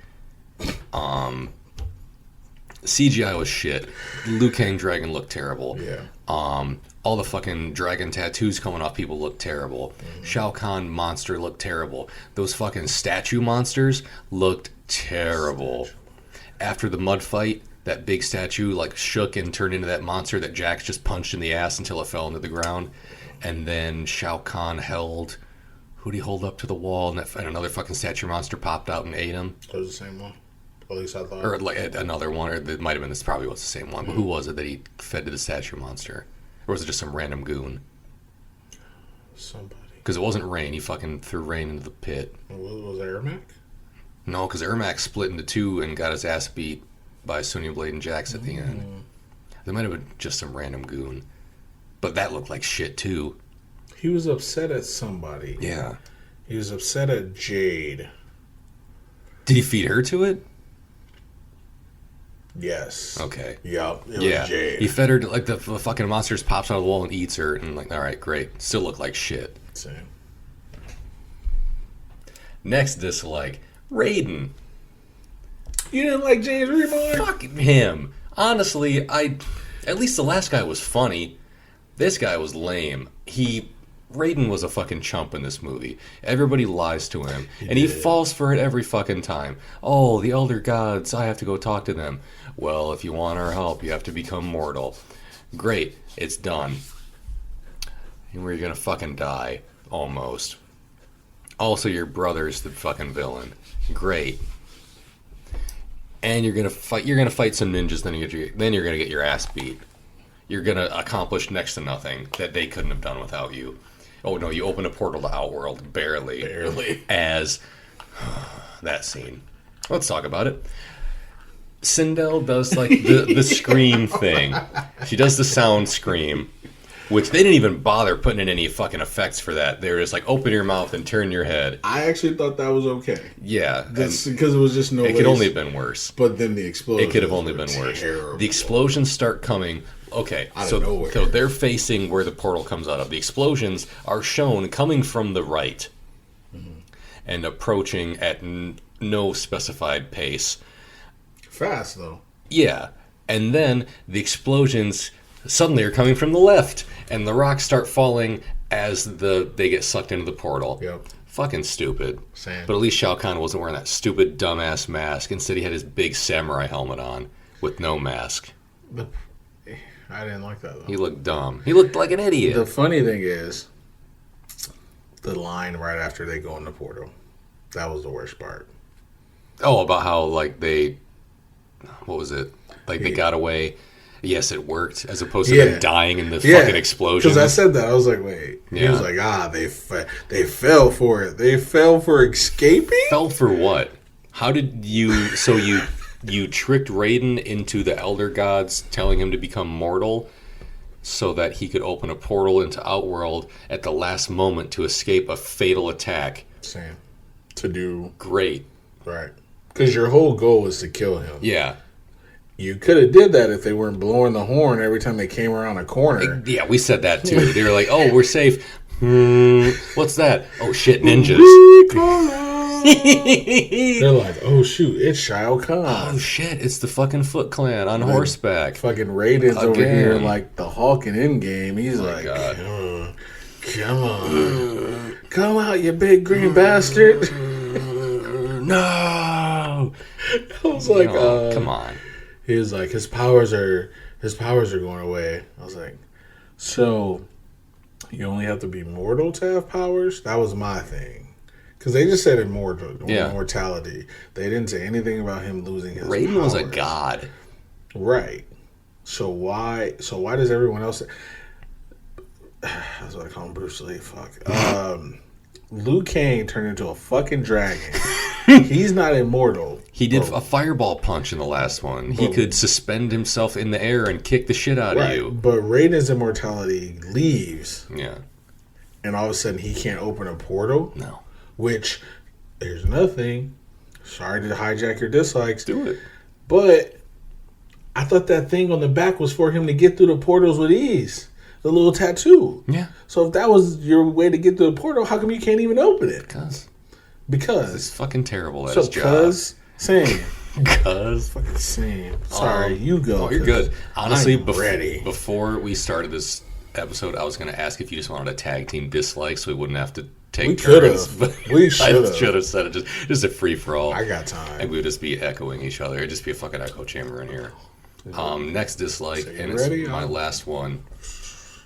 B: CGI was shit. Liu Kang Dragon looked terrible.
A: Yeah.
B: All the fucking dragon tattoos coming off people looked terrible. Mm-hmm. Shao Kahn monster looked terrible. Those fucking statue monsters looked terrible. After the mud fight, that big statue like shook and turned into that monster that Jax just punched in the ass until it fell into the ground. And then Shao Kahn held... Who'd he hold up to the wall? And another fucking statue monster popped out and ate him.
A: It was the same one. At least I thought.
B: Or like another one, or it might have been, this probably was the same one, but who was it that he fed to the statue monster? Or was it just some random goon?
A: Somebody.
B: Because it wasn't Rain, he fucking threw Rain into the pit.
A: Was it Ermac?
B: No, because Ermac split into 2 and got his ass beat by Sonya Blade and Jax at the end. There might have been just some random goon. But that looked like shit too.
A: He was upset at somebody.
B: Yeah.
A: He was upset at Jade.
B: Did he feed her to it?
A: Yes.
B: Okay.
A: Yep. It was Jade.
B: He fed her to, like, the fucking monster just pops out of the wall and eats her, and like, all right, great. Still look like shit.
A: Same.
B: Next dislike, Raiden.
A: You didn't like James Remar?
B: Fuck him. Honestly, at least the last guy was funny. This guy was lame. Raiden was a fucking chump in this movie. Everybody lies to him, and he falls for it every fucking time. Oh, the Elder Gods, I have to go talk to them. Well, if you want our help, you have to become mortal. Great, it's done. And we're gonna fucking die, almost. Also, your brother's the fucking villain. Great. And you're gonna fight some ninjas, then you're gonna get your ass beat. You're gonna accomplish next to nothing that they couldn't have done without you. Oh no, you open a portal to Outworld, barely. As that scene. Let's talk about it. Sindel does like the scream thing. She does the sound scream, which they didn't even bother putting in any fucking effects for that. They were just like, open your mouth and turn your head.
A: I actually thought that was okay.
B: Yeah.
A: Because it was just no.
B: It could only have been worse.
A: But then the explosions.
B: It could have only been worse.
A: Terrible.
B: The explosions start coming. Okay, so they're facing where the portal comes out of. The explosions are shown coming from the right and approaching at no specified pace.
A: Fast, though.
B: Yeah, and then the explosions suddenly are coming from the left, and the rocks start falling as they get sucked into the portal.
A: Yep.
B: Fucking stupid.
A: Same.
B: But at least Shao Kahn wasn't wearing that stupid dumbass mask. Instead, he had his big samurai helmet on with no mask.
A: I didn't like that, though.
B: He looked dumb. He looked like an idiot.
A: The funny thing is, the line right after they go in the portal. That was the worst part.
B: Oh, about how, like, what was it? Like, they got away. Yes, it worked, as opposed to them dying in the fucking explosion.
A: Because I said that. I was like, wait. Yeah. He was like, they fell for it. They fell for escaping?
B: Fell for what? How did you... So you tricked Raiden into the Elder Gods telling him to become mortal so that he could open a portal into Outworld at the last moment to escape a fatal attack.
A: Same. To do...
B: Great.
A: Right. Because your whole goal was to kill him.
B: Yeah.
A: You could have did that if they weren't blowing the horn every time they came around a corner.
B: Yeah, we said that too. They were like, oh, we're safe. What's that? Oh, shit, ninjas.
A: They're like, oh, shoot, it's Shao Kahn.
B: Oh, shit, it's the fucking Foot Clan on horseback.
A: Fucking Raiden's over here like the Hulk in Endgame. He's like, come on. Come out, you big green bastard.
B: No.
A: I was like,
B: come on.
A: He was like, his powers are going away. I was like, so you only have to be mortal to have powers? That was my thing. Because they just said immortality. They didn't say anything about him losing his
B: Raiden
A: powers.
B: was a god.
A: Right. So why does everyone else... That's what I call him, Bruce Lee. Fuck. Liu Kang turned into a fucking dragon. He's not immortal.
B: He did a fireball punch in the last one. He could suspend himself in the air and kick the shit out of you.
A: But Raiden's immortality leaves.
B: Yeah.
A: And all of a sudden he can't open a portal?
B: No.
A: Which, there's nothing. Sorry to hijack your dislikes.
B: Do it.
A: But I thought that thing on the back was for him to get through the portals with ease. The little tattoo.
B: Yeah.
A: So if that was your way to get through the portal, how come you can't even open it? Because
B: it's fucking terrible at his job.
A: Same.
B: Cuz.
A: Fucking same. Sorry, you go.
B: Oh, you're good. Honestly,
A: ready.
B: Before we started this episode, I was going to ask if you just wanted a tag team dislike so we wouldn't have to take turns. We should have said it. Just a free-for-all.
A: I got time.
B: And we would just be echoing each other. It'd just be a fucking echo chamber in here. Next dislike, and
A: ready?
B: It's my last one.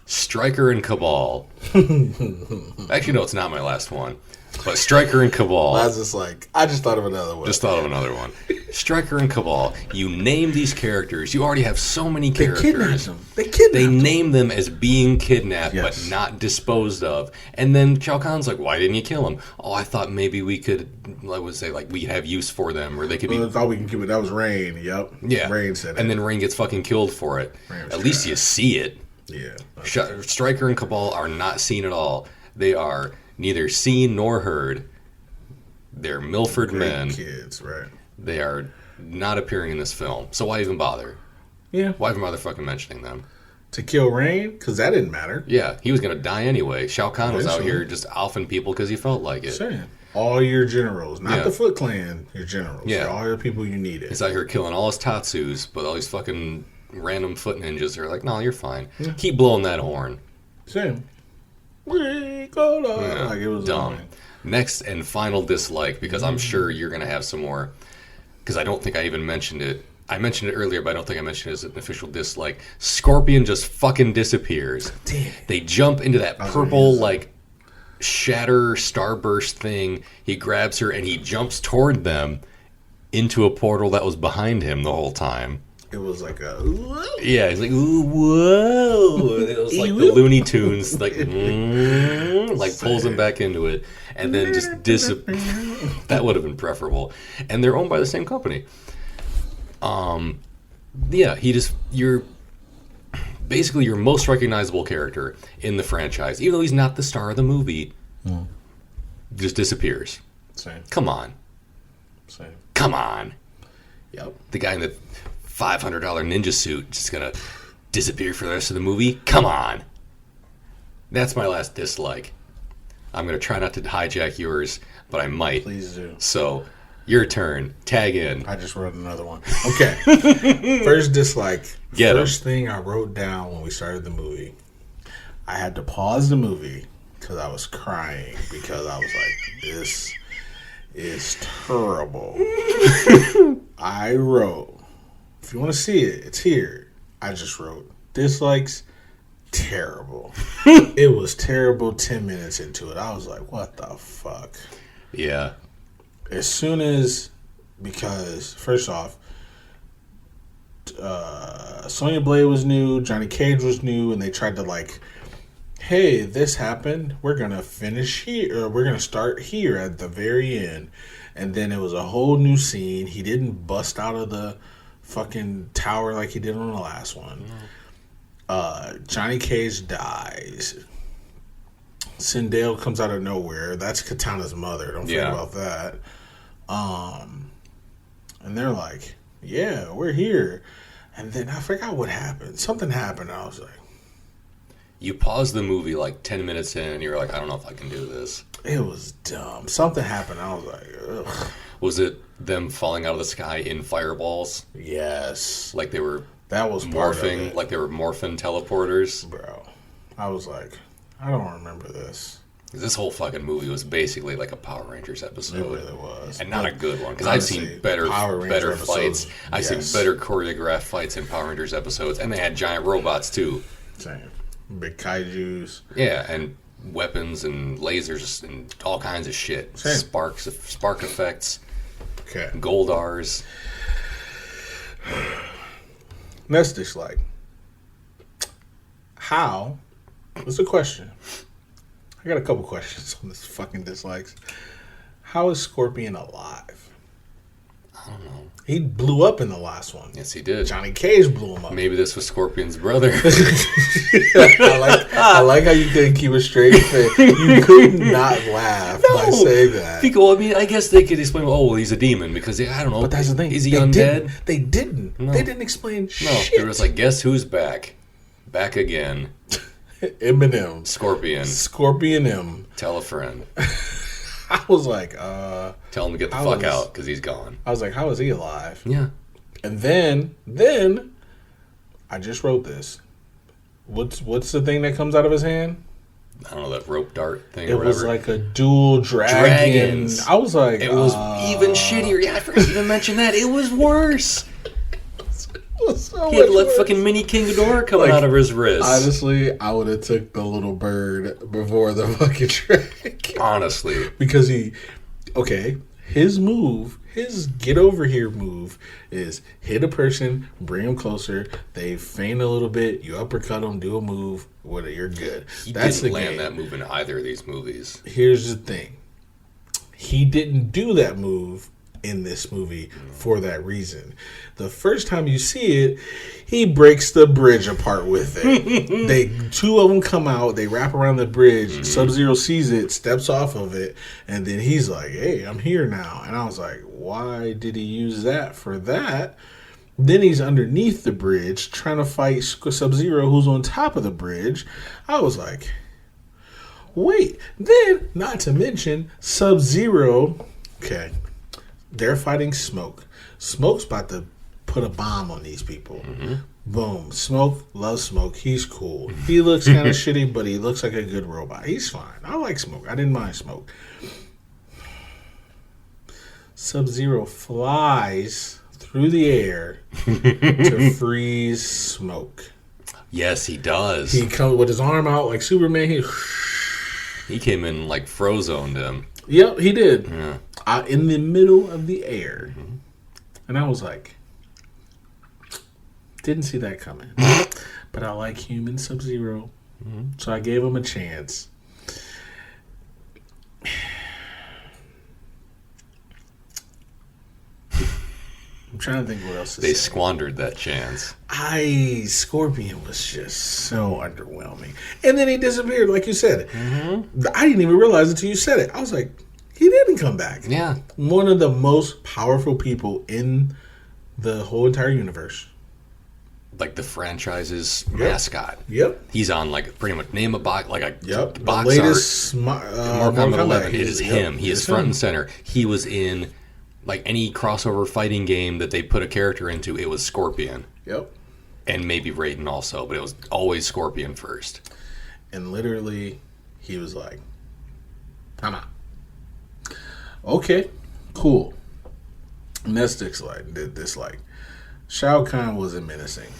B: Stryker and Cabal. Actually, no, it's not my last one. But Stryker and Cabal.
A: I was just like, I just thought of another one.
B: Just thought of another one. Stryker and Cabal. You name these characters. You already have so many characters.
A: They kidnapped them.
B: They name them as being kidnapped, but not disposed of. And then Shao Kahn's like, why didn't you kill them? Oh, I thought maybe we could, I would say, like, we'd have use for them, or they could be...
A: I thought we can keep it. That was Rain, yep.
B: Yeah.
A: Rain said it.
B: And then Rain gets fucking killed for it. At least you see it.
A: Yeah.
B: Stryker and Cabal are not seen at all. They are neither seen nor heard. They're Milford
A: Great
B: men.
A: kids, right?
B: They are not appearing in this film. So why even bother?
A: Yeah.
B: Why even bother fucking mentioning them?
A: To kill Rain? Because that didn't matter.
B: Yeah, he was going to die anyway. Shao Kahn was out here just alphing people because he felt like it.
A: Saying. All your generals. Not the Foot Clan, your generals.
B: Yeah.
A: All your people you needed.
B: He's out here killing all his Tatsus, but all these fucking random foot ninjas are like, no, you're fine. Yeah. Keep blowing that horn.
A: Same. We go to...
B: Yeah,
A: like it was
B: dumb.
A: annoying.
B: Next and final dislike, because I'm sure you're going to have some more, because I don't think I even mentioned it. I mentioned it earlier, but I don't think I mentioned it as an official dislike. Scorpion just fucking disappears.
A: Damn.
B: They jump into that purple, like, shatter starburst thing. He grabs her, and he jumps toward them into a portal that was behind him the whole time.
A: It was like a...
B: Yeah, he's like, ooh, whoa. It was like the Looney Tunes, like pulls him back into it. And then just That would have been preferable. And they're owned by the same company. Yeah, you're basically your most recognizable character in the franchise, even though he's not the star of the movie, just disappears.
A: Same.
B: Come on.
A: Same.
B: Come on.
A: Yep.
B: The guy in the $500 ninja suit just gonna disappear for the rest of the movie? Come on. That's my last dislike. I'm gonna try not to hijack yours, but I might.
A: Please do.
B: So, your turn. Tag in.
A: I just wrote another one. Okay. First dislike. First thing I wrote down when we started the movie. I had to pause the movie because I was crying because I was like, this is terrible. I wrote, if you want to see it, it's here. I just wrote, dislikes, terrible. It was terrible 10 minutes into it. I was like, what the fuck?
B: Yeah.
A: As soon as, because first off, Sonya Blade was new, Johnny Cage was new, and they tried to like, hey, this happened, we're gonna finish here, or we're gonna start here at the very end, and then it was a whole new scene. He didn't bust out of the fucking tower like he did on the last one. Johnny Cage dies. Sindel comes out of nowhere. That's Kitana's mother. Don't forget about that. And they're like, yeah, we're here. And then I forgot what happened. Something happened. I was like...
B: You paused the movie like 10 minutes in and you were like, I don't know if I can do this.
A: It was dumb. Something happened. I was like, ugh.
B: Was it them falling out of the sky in fireballs?
A: Yes.
B: Like they were...
A: That was
B: morphing, like they were morphin teleporters?
A: Bro. I was like, I don't remember this.
B: This whole fucking movie was basically like a Power Rangers episode.
A: It really was.
B: And not a good one, because I've seen better fights. I've seen better choreographed fights in Power Rangers episodes, and they had giant robots too.
A: Same. Big kaijus.
B: Yeah, and weapons and lasers and all kinds of shit.
A: Same.
B: Spark effects.
A: Okay.
B: Goldars.
A: Next dislike. How? What's the question? I got a couple questions on this fucking dislikes. How is Scorpion alive?
B: I don't know.
A: He blew up in the last one.
B: Yes, he did.
A: Johnny Cage blew him up.
B: Maybe this was Scorpion's brother.
A: I like how you couldn't keep a straight face. You could not laugh by saying that.
B: Well, I mean, I guess they could explain, oh, well, he's a demon because, I don't know.
A: But that's the thing.
B: Is he undead?
A: They didn't. No. They didn't explain shit.
B: No, they were just like, guess who's back? Back again.
A: Eminem.
B: Scorpion
A: M.
B: Tell a friend.
A: I was like,
B: tell him to get the fuck out because he's gone.
A: I was like, how is he alive?
B: Yeah.
A: And then I just wrote this. What's the thing that comes out of his hand?
B: I don't know, that rope dart thing
A: or
B: whatever.
A: It was like a dual dragons. I was like,
B: it was even shittier. Yeah, I forgot to even mention that. It was worse.
A: So
B: he had like fucking mini King Ghidorah coming out of his wrist.
A: Honestly, I would have took the little bird before the fucking dragon.
B: Honestly.
A: Because his move, his get over here move is hit a person, bring them closer, they feint a little bit, you uppercut them, do a move, you're good.
B: That's didn't land that move in either of these movies.
A: Here's the thing. He didn't do that move in this movie for that reason. The first time you see it, he breaks the bridge apart with it. Two of them come out, they wrap around the bridge, Sub-Zero sees it, steps off of it, and then he's like, hey, I'm here now. And I was like, why did he use that for that? Then he's underneath the bridge trying to fight Sub-Zero, who's on top of the bridge. I was like, wait. Then, not to mention, Sub-Zero, okay, they're fighting Smoke. Smoke's about to put a bomb on these people. Boom. Smoke, loves Smoke. He's cool. He looks kind of shitty, but he looks like a good robot. He's fine. I like Smoke. I didn't mind Smoke. Sub-Zero flies through the air to freeze Smoke.
B: Yes, he does.
A: He comes with his arm out like Superman.
B: He came in like Frozoned him.
A: Yep, he did.
B: Yeah.
A: In the middle of the air. And I was like, didn't see that coming. But I like human Sub-Zero. So I gave him a chance. I'm trying to think what else to say.
B: They squandered that chance.
A: Scorpion was just so underwhelming. And then he disappeared, like you said. I didn't even realize it until you said it. I was like, he didn't come back.
B: Yeah.
A: One of the most powerful people in the whole entire universe.
B: Like the franchise's mascot.
A: Yep.
B: He's on like pretty much name a box, like a box
A: the latest
B: art. Mortal Kombat 11. It is him. He is front and center. He was in like any crossover fighting game that they put a character into. It was Scorpion.
A: Yep.
B: And maybe Raiden also, but it was always Scorpion first.
A: And literally, he was like, "I'm out." Okay, cool. Mystics did this Shao Kahn wasn't menacing.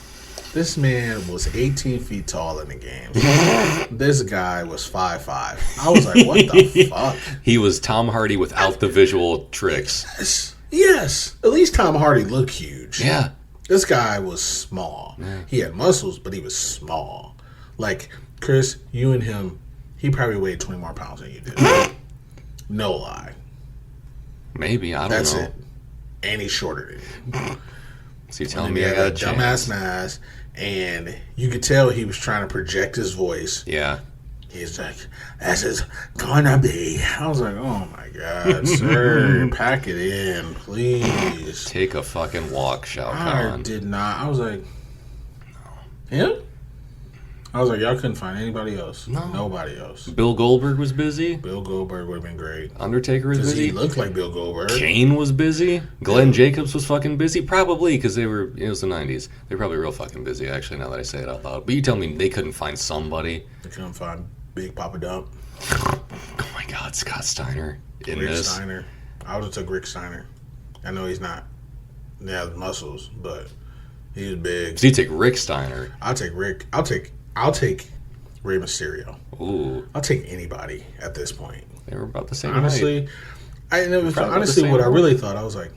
A: This man was 18 feet tall in the game. This guy was 5'5". I was like, what the fuck?
B: He was Tom Hardy without the visual tricks.
A: Yes. At least Tom Hardy looked huge.
B: Yeah.
A: This guy was small. Yeah. He had muscles, but he was small. Like, Chris, you and him, he probably weighed 20 more pounds than you did. No lie.
B: Maybe, I don't know.
A: That's it. And he's shorter than you.
B: So you're telling me I got a chance.
A: Dumbass mask, and you could tell he was trying to project his voice.
B: Yeah.
A: He's like, "This is gonna be." I was like, "Oh my god, sir, pack it in, please."
B: Take a fucking walk, Shao Kahn.
A: I did not. I was like, him? I was like, y'all couldn't find anybody else.
B: No.
A: Nobody else.
B: Bill Goldberg was busy.
A: Bill Goldberg would have been great.
B: Undertaker was busy.
A: He looked like Bill Goldberg.
B: Kane was busy. Glenn Jacobs was fucking busy. Probably because it was the 90s. They're probably real fucking busy, actually, now that I say it out loud. But you tell me they couldn't find somebody.
A: They couldn't find Big Papa Dump.
B: Oh my god, Scott Steiner in
A: Rick
B: this.
A: Steiner. I would have took Rick Steiner. I know he's not. He has muscles, but he's big.
B: So you take Rick Steiner.
A: I'll take Rick. I'll take Rey Mysterio.
B: Ooh.
A: I'll take anybody at this point.
B: They were about the same
A: honestly,
B: height.
A: Honestly, what I really thought, I was like,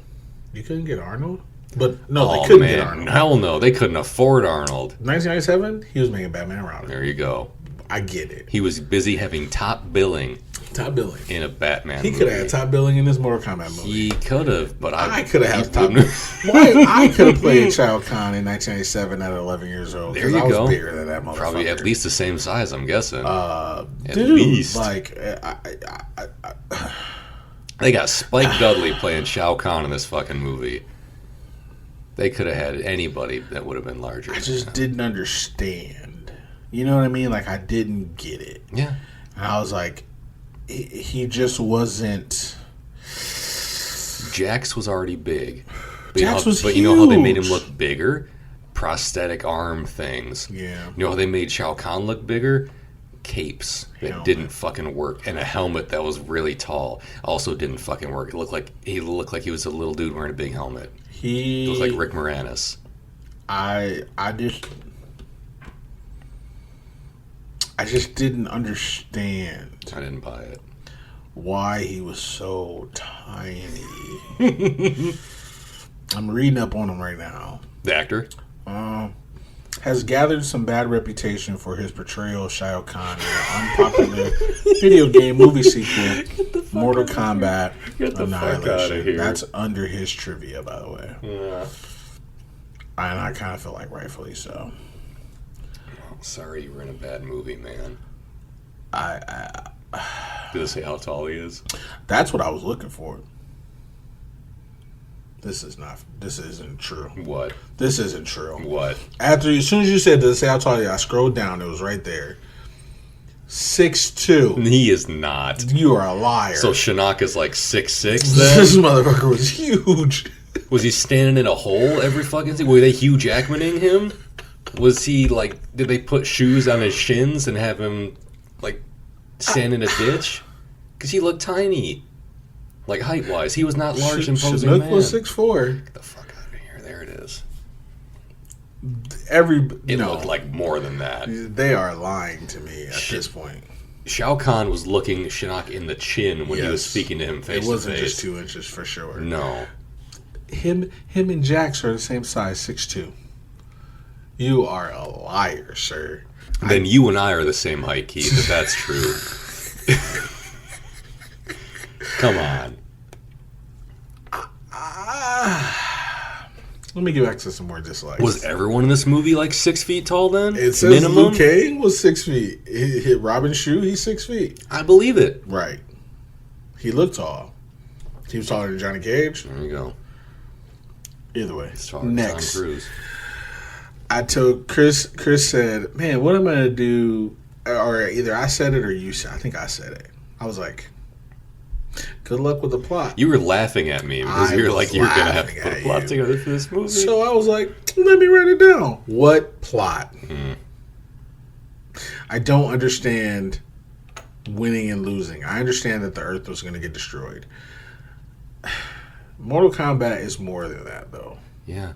A: you couldn't get Arnold? But no, they couldn't get Arnold.
B: Hell no, they couldn't afford Arnold.
A: 1997, he was making Batman and Robin.
B: There you go.
A: I get it.
B: He was busy having top billing.
A: Top billing.
B: In a Batman
A: movie. He could have had top billing in this Mortal Kombat movie.
B: He could have, but
A: I could have had top billing. I could have played Shao Kahn in 1987 at 11 years old.
B: There you go.
A: I was bigger than that motherfucker.
B: Probably at least the same size, I'm guessing.
A: At least. Like,
B: they got Spike Dudley playing Shao Kahn in this fucking movie. They could have had anybody that would have been larger.
A: I just didn't understand. You know what I mean? Like, I didn't get it.
B: Yeah.
A: And I was like, he just wasn't.
B: Jax was already big.
A: Jax was huge.
B: But you know how they made him look bigger? Prosthetic arm things.
A: Yeah.
B: You know how they made Shao Kahn look bigger? Capes that didn't fucking work, and a helmet that was really tall also didn't fucking work. It looked like he was a little dude wearing a big helmet. He looked like Rick Moranis.
A: I just didn't understand.
B: I didn't buy it.
A: Why he was so tiny. I'm reading up on him right now.
B: The actor?
A: has gathered some bad reputation for his portrayal of Shao Kahn in an unpopular video game movie sequel, Mortal Kombat Annihilation. That's under his trivia, by the way.
B: Yeah.
A: And I kind of feel like rightfully so.
B: Oh, sorry, you were in a bad movie, man. Did it say how tall he is?
A: That's what I was looking for. This isn't true.
B: What?
A: This isn't true.
B: What?
A: As soon as you said this, how tall you, I scrolled down. It was right there. 6'2".
B: He is not.
A: You are a liar.
B: So Shinnok is like 6'6" then?
A: This motherfucker was huge.
B: Was he standing in a hole every fucking thing? Were they Hugh Jackmaning him? Was he like, did they put shoes on his shins and have him like stand in a ditch? Because he looked tiny. Like height-wise. He was not large, imposing man.
A: Shinnok was 6'4".
B: Get the fuck out of here. There it is.
A: It
B: looked like more than that.
A: They are lying to me at this point.
B: Shao Kahn was looking Shinnok in the chin when he was speaking to him face to face.
A: It wasn't just 2 inches for sure.
B: No.
A: Him and Jax are the same size, 6'2". You are a liar, sir.
B: Then you and I are the same height, Keith, if that's true. Come on.
A: Let me get back to some more dislikes.
B: Was everyone in this movie like 6 feet tall then?
A: It says
B: minimum?
A: Liu Kang was 6 feet. He hit Robin Shou, he's 6 feet.
B: I believe it.
A: Right. He looked tall. He was taller than Johnny Cage.
B: There you go.
A: Either way.
B: He's taller than Tom Cruise.
A: I told Chris said, man, what am I going to do? Or either I said it or you said it. I think I said it. I was like, good luck with the plot.
B: You were laughing at me because you were like, you're going to have to put a plot together for this movie.
A: So I was like, let me write it down. What plot? I don't understand winning and losing. I understand that the Earth was going to get destroyed. Mortal Kombat is more than that, though.
B: Yeah.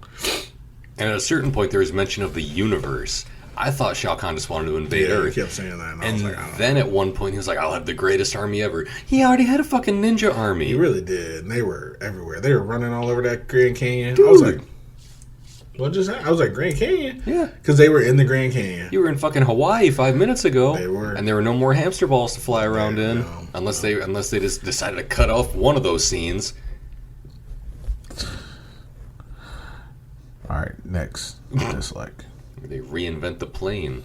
B: And at a certain point, there was mention of the universe. I thought Shao Kahn just wanted to invade Earth.
A: He kept saying that. And
B: I was
A: like,
B: then at one point, he was like, I'll have the greatest army ever. He already had a fucking ninja army.
A: He really did. And they were everywhere. They were running all over that Grand Canyon.
B: Dude.
A: I was like, what just happened? I was like, Grand Canyon?
B: Yeah.
A: Because they were in the Grand Canyon.
B: You were in fucking Hawaii 5 minutes ago.
A: They were.
B: And there were no more hamster balls to fly around in. No. Unless they just decided to cut off one of those scenes.
A: All right, next. Dislike.
B: They reinvent the plane.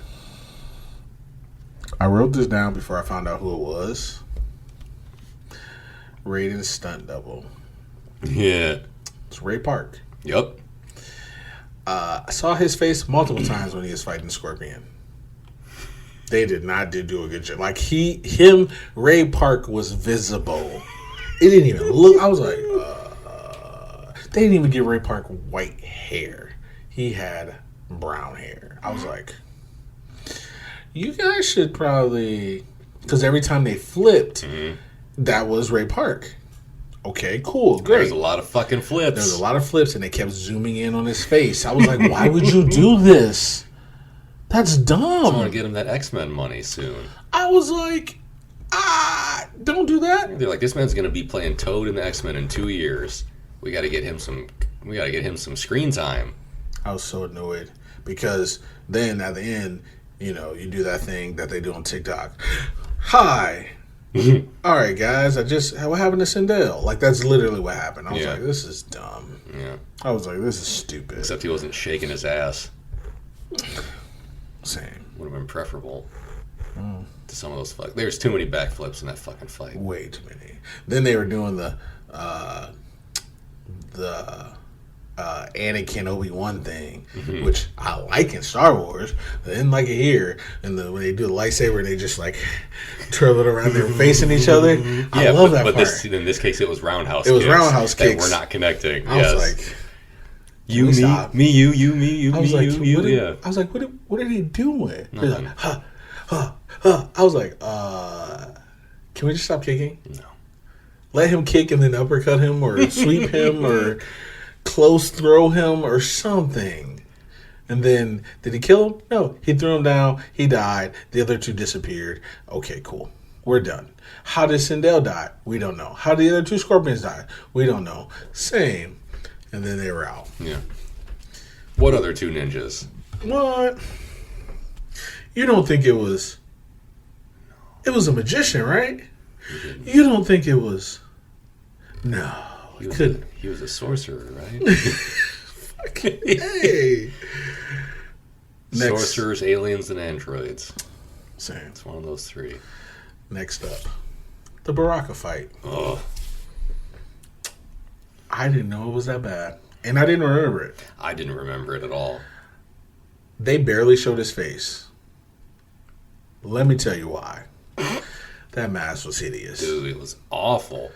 A: I wrote this down before I found out who it was. Raiden's stunt double.
B: Yeah.
A: It's Ray Park.
B: Yep.
A: I saw his face multiple times when he was fighting Scorpion. They did not do a good job. Like Ray Park was visible. It didn't even look. I was like, they didn't even give Ray Park white hair. He had brown hair. I was like, you guys should probably, because every time they flipped, that was Ray Park. Okay, cool, great.
B: There's a lot of fucking flips.
A: There's a lot of flips, and they kept zooming in on his face. I was like, why would you do this? That's dumb.
B: I want to get him that X-Men money soon.
A: I was like, don't do that.
B: They're like, this man's going to be playing Toad in the X-Men in 2 years. We got to get him some screen time.
A: I was so annoyed because then at the end, you do that thing that they do on TikTok. Hi. All right, guys. What happened to Sindel? Like, that's literally what happened. I was like, this is dumb.
B: Yeah.
A: I was like, this is stupid.
B: Except he wasn't shaking his ass.
A: Same.
B: Would have been preferable to some of those fuck. There's too many backflips in that fucking fight.
A: Way too many. Then they were doing the Anakin Obi-Wan thing, which I like in Star Wars. I didn't like it here. And when they do the lightsaber, they just like twirl it around there facing each other. I love that part.
B: But in this case, it was roundhouse.
A: It was roundhouse kicks.
B: We're not connecting.
A: I was like,
B: you, me, you, me,
A: I was like,
B: you. Yeah.
A: I was like, what are they doing?
B: Nothing.
A: Like, I was like, can we just stop kicking?
B: No.
A: Let him kick and then uppercut him or sweep him or close throw him or something. And then, did he kill him? No. He threw him down. He died. The other two disappeared. Okay, cool. We're done. How did Sindel die? We don't know. How did the other two Scorpions die? We don't know. Same. And then they were out.
B: Yeah. What other two ninjas?
A: What? You don't think it was... It was a magician, right? You don't think it was... No.
B: He was a sorcerer, right?
A: Fucking hey.
B: Sorcerers, aliens, and androids.
A: Same.
B: It's one of those three.
A: Next up, the Baraka fight.
B: Oh.
A: I didn't know it was that bad. And I didn't remember it.
B: I didn't remember it at all.
A: They barely showed his face. Let me tell you why. That mask was hideous.
B: Dude, it was awful.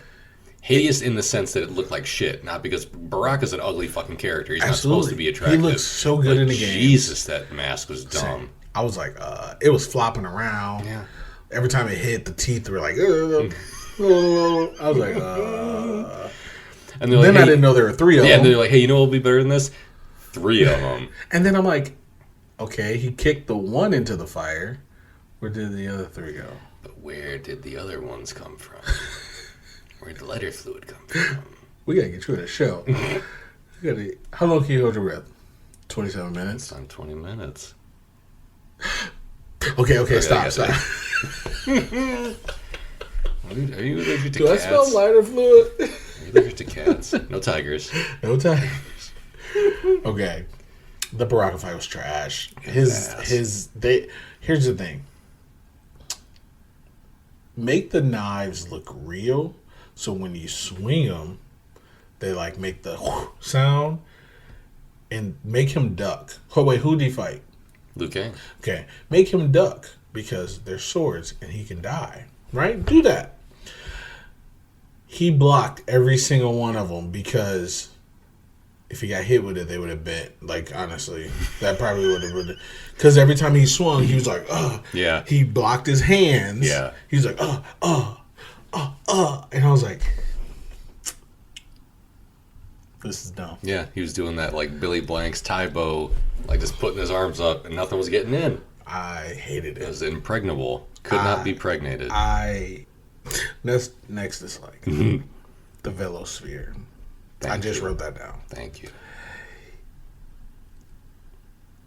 B: Hideous in the sense that it looked like shit. Not because Baraka's an ugly fucking character. He's not supposed to be attractive.
A: He looks so good in the game.
B: Jesus, that mask was dumb.
A: Same. I was like, it was flopping around.
B: Yeah.
A: Every time it hit, the teeth were like, I was like, And then I didn't know there were 3 of them.
B: Yeah, and they're like, hey, you know what will be better than this? 3 of them.
A: And then I'm like, okay, he kicked the one into the fire. Where did the other 3 go?
B: But where did the other ones come from? Where did the lighter fluid come from?
A: We gotta get you in a show. How long can you hold your breath? 27 minutes?
B: It's on 20 minutes.
A: Okay, stop.
B: Are you allergic to
A: Do
B: cats?
A: I smell lighter fluid?
B: Are you allergic to cats? No tigers.
A: No tigers. Okay. The Baraka fight was trash. Here's the thing. Make the knives look real, so when you swing them, they like make the sound, and make him duck. Oh wait, who did he fight?
B: Liu Kang.
A: Okay, make him duck because they're swords and he can die. Right? Do that. He blocked every single one of them because if he got hit with it, they would have bent. Like, honestly, that probably would have. Because every time he swung, he was like,
B: Yeah.
A: He blocked his hands.
B: Yeah.
A: He was like, And I was like, this is dumb.
B: Yeah, he was doing that like Billy Blank's Tybo, like just putting his arms up and nothing was getting in.
A: I hated it.
B: It was impregnable. Could not be pregnated.
A: Next is like the Velosphere. I just wrote that down.
B: Thank you.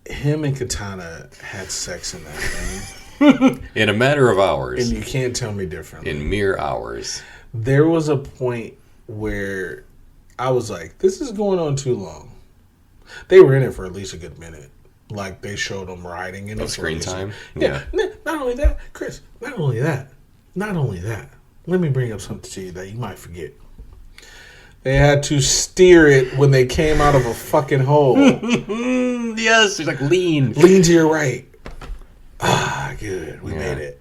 A: Him and Kitana had sex in that thing.
B: In a matter of hours.
A: And you can't tell me differently.
B: In mere hours.
A: There was a point where I was like, this is going on too long. They were in it for at least a good minute. Like, they showed them riding in it.
B: Screen time?
A: Yeah. Not only that, Chris, not only that. Let me bring up something to you that you might forget. They had to steer it when they came out of a fucking hole.
B: Yes, it's like lean.
A: Lean to your right. Good. We made it.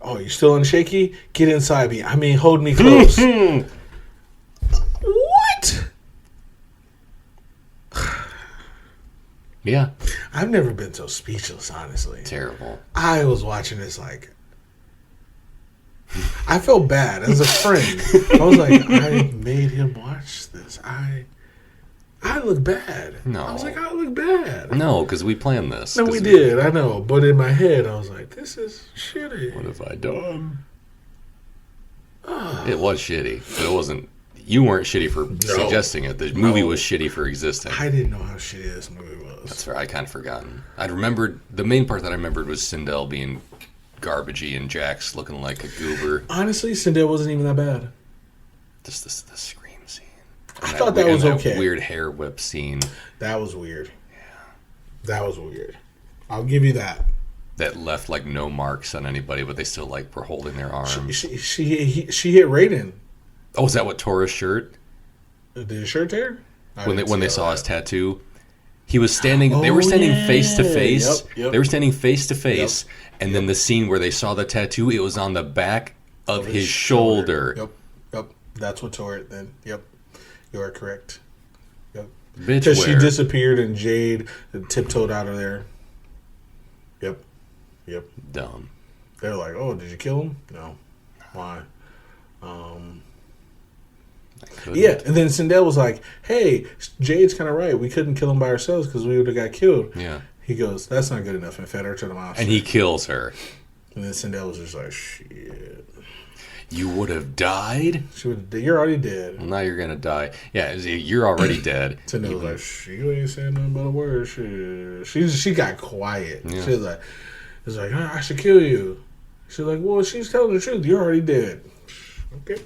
A: Oh, you're still on shaky? Get inside me. I mean, hold me close. What?
B: Yeah.
A: I've never been so speechless, honestly.
B: Terrible.
A: I was watching this like... I felt bad as a friend. I was like, I made him watch this. I look bad.
B: No.
A: I was like, I look bad.
B: No, because we planned this.
A: No, we did. I know. But in my head, I was like, this is shitty.
B: What have I done? It was shitty. But it wasn't... You weren't shitty for suggesting it. The movie was shitty for existing.
A: I didn't know how shitty this movie was.
B: That's fair. I kind of forgotten. I remembered... The main part that I remembered was Sindel being garbagey and Jax looking like a goober.
A: Honestly, Sindel wasn't even that bad.
B: Just the scream scene.
A: I thought that was okay.
B: Weird hair whip scene.
A: That was weird. Yeah. That was weird. I'll give you that.
B: That left like no marks on anybody, but they still like were holding their arms.
A: She hit Raiden.
B: Oh, is that what tore his shirt?
A: Did his shirt tear?
B: When they saw his tattoo, he was standing. They were standing face to face. They were standing face to face, and then the scene where they saw the tattoo, it was on the back of his shoulder.
A: Yep. That's what tore it. Then. Yep. You are correct. Yep.
B: Because
A: she disappeared and Jade tiptoed out of there. Yep.
B: Dumb.
A: They're like, "Oh, did you kill him?" No. Why? Yeah, and then Sindel was like, "Hey, Jade's kind of right. We couldn't kill him by ourselves because we would have got killed."
B: Yeah.
A: He goes, "That's not good enough," and fed her to the monster.
B: And he kills her.
A: And then Sindel was just like, "Shit."
B: You would have died?
A: You're already dead.
B: Well, now you're going to die. Yeah, you're already dead.
A: Sindel was like, she ain't saying nothing but a word. She got quiet. Yeah. She was like, I should kill you. She's like, well, she's telling the truth. You're already dead. Okay.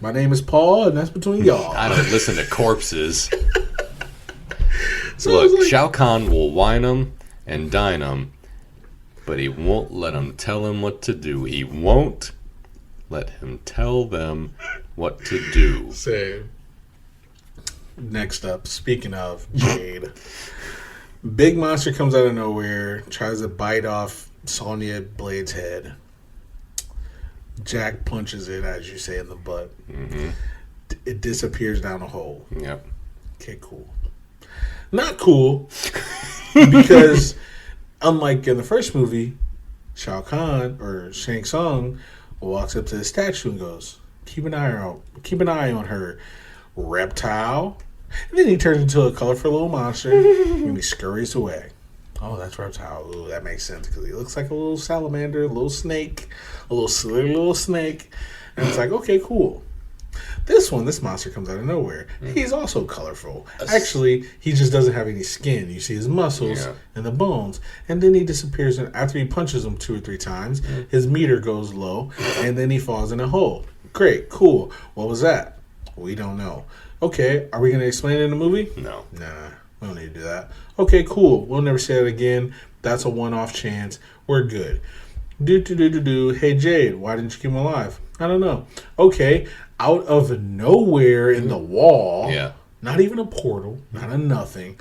A: My name is Paul, and that's between y'all.
B: I don't listen to corpses. So look, like, Shao Kahn will wine him and dine him, but he won't let them tell him what to do. He won't let him tell them what to do.
A: Same. Next up, speaking of Jade, big monster comes out of nowhere, tries to bite off Sonya Blade's head. Jack punches it, as you say, in the butt. Mm-hmm. It disappears down a hole.
B: Yep.
A: Okay, cool. Not cool, because unlike in the first movie, Shao Kahn or Shang Tsung walks up to the statue and goes, keep an eye on her, reptile. And then he turns into a colorful little monster and he scurries away. Oh, that's reptile. Ooh, that makes sense because he looks like a little salamander, a little snake, a little silly little snake. And it's like, okay, cool. This monster comes out of nowhere. He's also colorful. Actually, he just doesn't have any skin. You see his muscles and the bones. And then he disappears. And after he punches him 2 or 3 times, his meter goes low. And then he falls in a hole. Great. Cool. What was that? We don't know. Okay. Are we going to explain it in the movie?
B: No.
A: Nah. We don't need to do that. Okay, cool. We'll never say it again. That's a one-off chance. We're good. Hey, Jade, why didn't you keep him alive? I don't know. Okay, out of nowhere in the wall, not even a portal, not a nothing,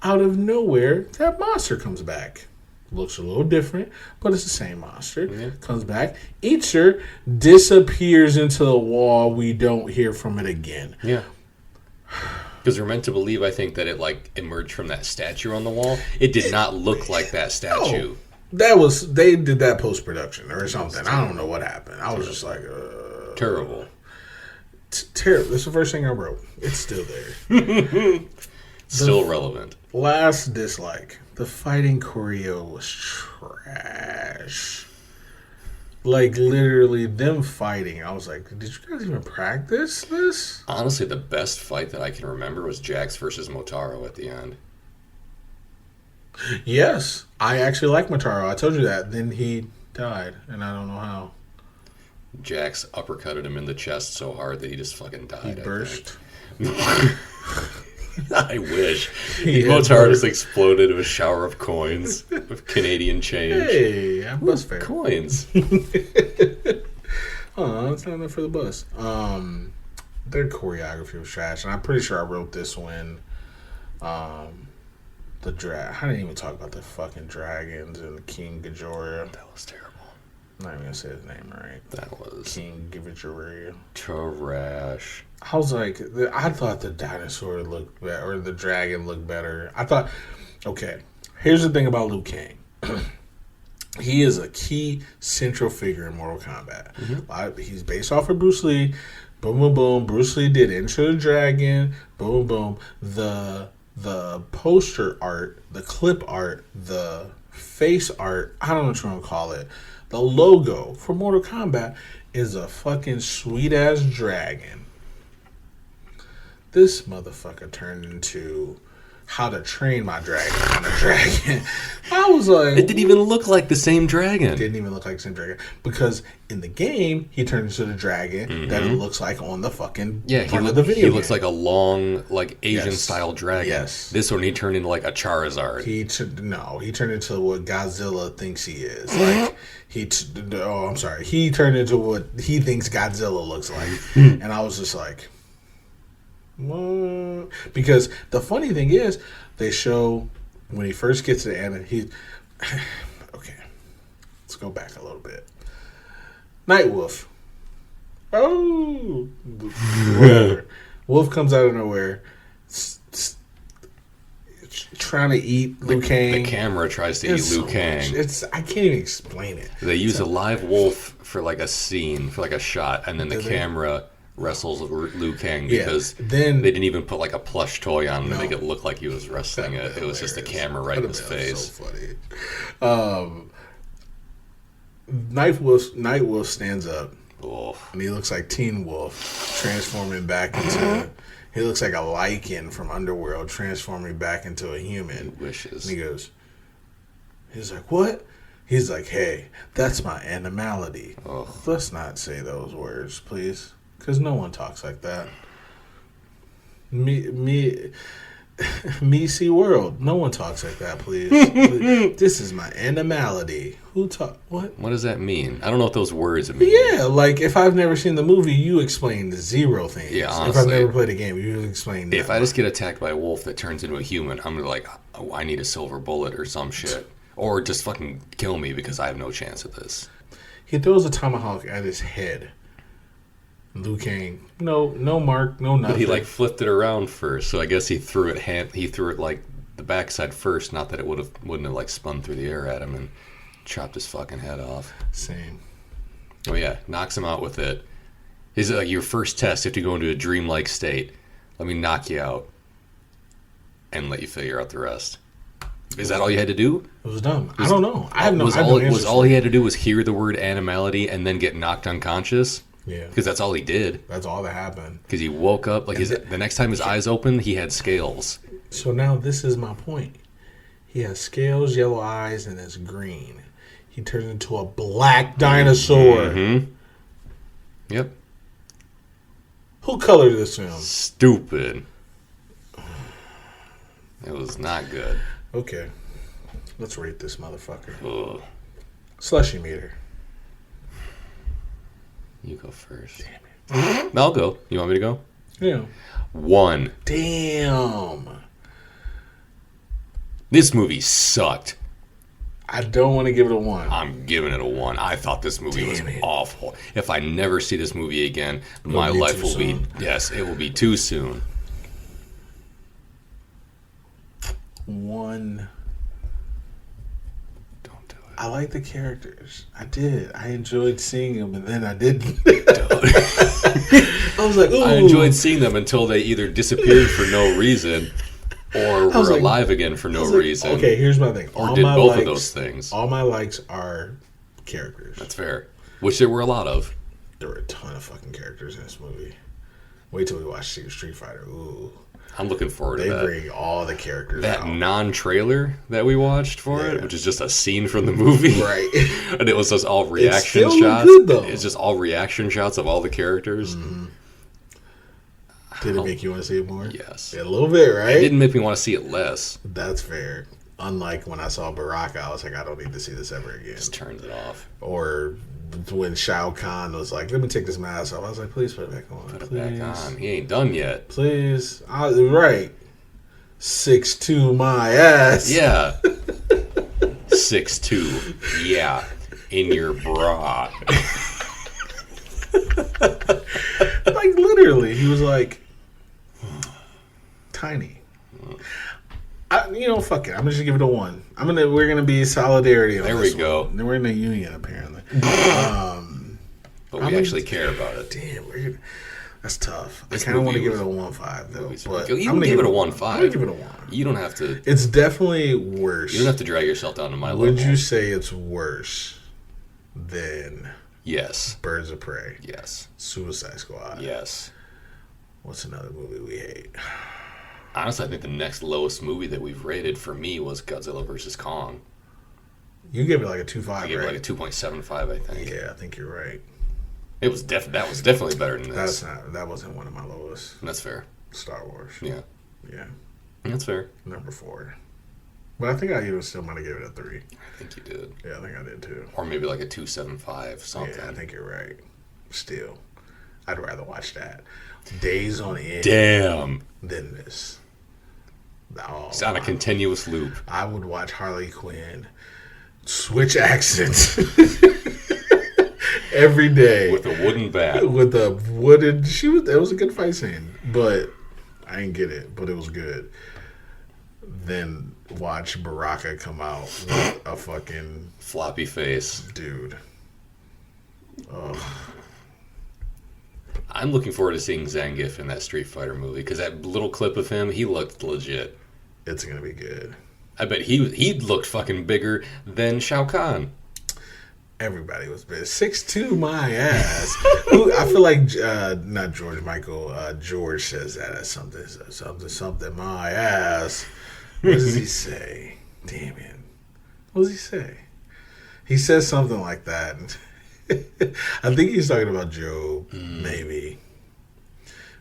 A: out of nowhere, that monster comes back. Looks a little different, but it's the same monster. Yeah. Comes back, eats her, disappears into the wall. We don't hear from it again.
B: Yeah. Because we're meant to believe, I think, that it emerged from that statue on the wall. It did not look like that statue.
A: No, they did that post-production or something. I don't know what happened. I was just like,
B: terrible.
A: Terrible. That's the first thing I wrote. It's still there.
B: Still relevant.
A: Last dislike. The fighting choreo was trash. Like, literally, them fighting. I was like, did you guys even practice this?
B: Honestly, the best fight that I can remember was Jax versus Motaro at the end.
A: Yes. I actually like Motaro. I told you that. Then he died, and I don't know how.
B: Jax uppercutted him in the chest so hard that he just fucking died.
A: He burst.
B: I wish. Motaro just exploded with a shower of coins, of Canadian change.
A: Hey, bus fare.
B: Coins.
A: Oh, that's not enough for the bus. Their choreography was trash, and I'm pretty sure I wrote this when the drag. I didn't even talk about the fucking dragons and King Ghidorah.
B: That was terrible.
A: I'm not even gonna say his name right.
B: That was
A: King Ghidorah.
B: Trash.
A: I was like, I thought the dinosaur looked better, or the dragon looked better. I thought, okay, here's the thing about Liu Kang. He is a key central figure in Mortal Kombat. Mm-hmm. He's based off of Bruce Lee. Boom, boom, boom. Bruce Lee did Enter the Dragon. Boom, boom, boom. The poster art, the clip art, the face art, I don't know what you want to call it. The logo for Mortal Kombat is a fucking sweet-ass dragon. This motherfucker turned into How to Train My Dragon on a dragon. I was like...
B: It didn't even look like the same dragon.
A: It didn't even look like the same dragon. Because in the game, he turned into the dragon that it looks like on the fucking front of the video game.
B: Looks like a long, Asian-style dragon. Yes. This one, he turned into like a Charizard.
A: He turned into what Godzilla thinks he is. Like, he turned into what he thinks Godzilla looks like. And I was just like... What? Because the funny thing is, they show when he first gets to the end, okay, let's go back a little bit. Nightwolf. Oh, whatever. Wolf comes out of nowhere, trying to eat Liu Kang.
B: The camera tries to eat Liu Kang.
A: I can't even explain it.
B: They use a live wolf for like a scene, for like a shot, and then the camera wrestles Liu Kang because then they didn't even put like a plush toy on him to make it look like he was wrestling it. It was just the camera right in his face.
A: So funny. Night Wolf stands up.
B: Oh.
A: And he looks like Teen Wolf, transforming back into... He looks like a lichen from Underworld, transforming back into a human.
B: Wishes.
A: And he goes... He's like, what? He's like, hey, that's my animality.
B: Oh.
A: Let's not say those words, please. Because no one talks like that. Me, see world. No one talks like that, please. This is my animality. Who talk? What?
B: What does that mean? I don't know what those words mean.
A: Yeah, like if I've never seen the movie, you explain zero things.
B: Yeah, honestly.
A: If I've never played a game, you explain that.
B: If I just get attacked by a wolf that turns into a human, I'm gonna like, oh, I need a silver bullet or some shit. Or just fucking kill me because I have no chance at this.
A: He throws a tomahawk at his head. Liu Kang, no mark, no nothing.
B: But he like flipped it around first, so I guess he threw it like the backside first, not that it wouldn't have like spun through the air at him and chopped his fucking head off.
A: Same.
B: Oh yeah, knocks him out with it. Is it like your first test? You have to go into a dreamlike state. Let me knock you out and let you figure out the rest. Is that all you had to do?
A: It was dumb. I don't know. I have no.
B: Was all he had to do was hear the word animality and then get knocked unconscious?
A: Yeah,
B: because that's all he did.
A: That's all that happened.
B: Because he woke up like the next time his eyes opened, he had scales.
A: So now this is my point. He has scales, yellow eyes, and it's green. He turns into a black dinosaur.
B: Mm-hmm. Yep.
A: Who colored this film?
B: Stupid. It was not good.
A: Okay, let's rate this motherfucker.
B: Ugh.
A: Slushie Meter.
B: You go first.
A: Damn it.
B: I'll go. You want me to go?
A: Yeah.
B: 1.
A: Damn.
B: This movie sucked.
A: I don't want to give it a 1.
B: I'm giving it a 1. I thought this movie was awful. If I never see this movie again, my life will be... Yes, it will be too soon.
A: 1.
B: Don't do it.
A: I like the characters. I did. I enjoyed seeing them, and then I didn't. I was like, ooh.
B: I enjoyed seeing them until they either disappeared for no reason or were alive again for no reason.
A: Okay, here's my thing.
B: Or did both of those things.
A: All my likes are characters.
B: That's fair. Which there were a lot of.
A: There were a ton of fucking characters in this movie. Wait till we watch Street Fighter. Ooh.
B: I'm looking forward to that.
A: They bring all the characters
B: out.
A: That
B: non-trailer that we watched for it, which is just a scene from the movie.
A: Right.
B: And it was just all reaction shots.
A: Good, though.
B: It's just all reaction shots of all the characters.
A: Mm-hmm. Did it make you want to see it more?
B: Yes.
A: Yeah, a little bit, right?
B: It didn't make me want to see it less.
A: That's fair. Unlike when I saw Baraka, I was like, I don't need to see this ever again.
B: Just turned it off.
A: Or when Shao Kahn was like, let me take this mask off. I was like, please put it back on.
B: Put it back on. He ain't done yet.
A: Please. Right. 6'2" my ass.
B: Yeah. 6'2". Yeah. In your bra.
A: Like, literally. He was like, tiny. Fuck it. I'm just gonna give it a 1. We're gonna be solidarity on
B: there
A: this
B: we go.
A: One. We're in a union apparently.
B: But we actually care about it.
A: Damn, that's tough. I kind of want to give it a 1.5 though. But
B: you can give it a 1.5.
A: I'm gonna give it a 1.
B: You don't have to.
A: It's definitely worse.
B: You don't have to drag yourself down to my level.
A: Would you say it's worse than?
B: Yes.
A: Birds of Prey.
B: Yes.
A: Suicide Squad.
B: Yes.
A: What's another movie we hate?
B: Honestly, I think the next lowest movie that we've rated for me was Godzilla vs. Kong.
A: You gave it like a 2.5,
B: I gave it like a 2.75, I think.
A: Yeah, I think you're right.
B: That was definitely better than this.
A: That wasn't one of my lowest.
B: That's fair.
A: Star Wars.
B: Yeah.
A: Yeah.
B: That's fair.
A: Number 4. But I think I even still might have given it a 3.
B: I think you did.
A: Yeah, I think I did too.
B: Or maybe like a 2.75, something.
A: Yeah, I think you're right. Still, I'd rather watch that days on end.
B: Damn.
A: Than this. Oh,
B: it's on a continuous loop.
A: I would watch Harley Quinn switch accents every day
B: with a wooden bat.
A: With a wooden. It was a good fight scene, but I didn't get it. But it was good. Then watch Baraka come out with a fucking
B: floppy face,
A: dude. Oh.
B: I'm looking forward to seeing Zangief in that Street Fighter movie because that little clip of him, he looked legit.
A: It's gonna be good.
B: I bet he looked fucking bigger than Shao Kahn.
A: Everybody was big. 6'2", my ass. I feel like not George Michael. George says that as something. My ass. What does he say? Damn it. What does he say? He says something like that. I think he's talking about Job, maybe.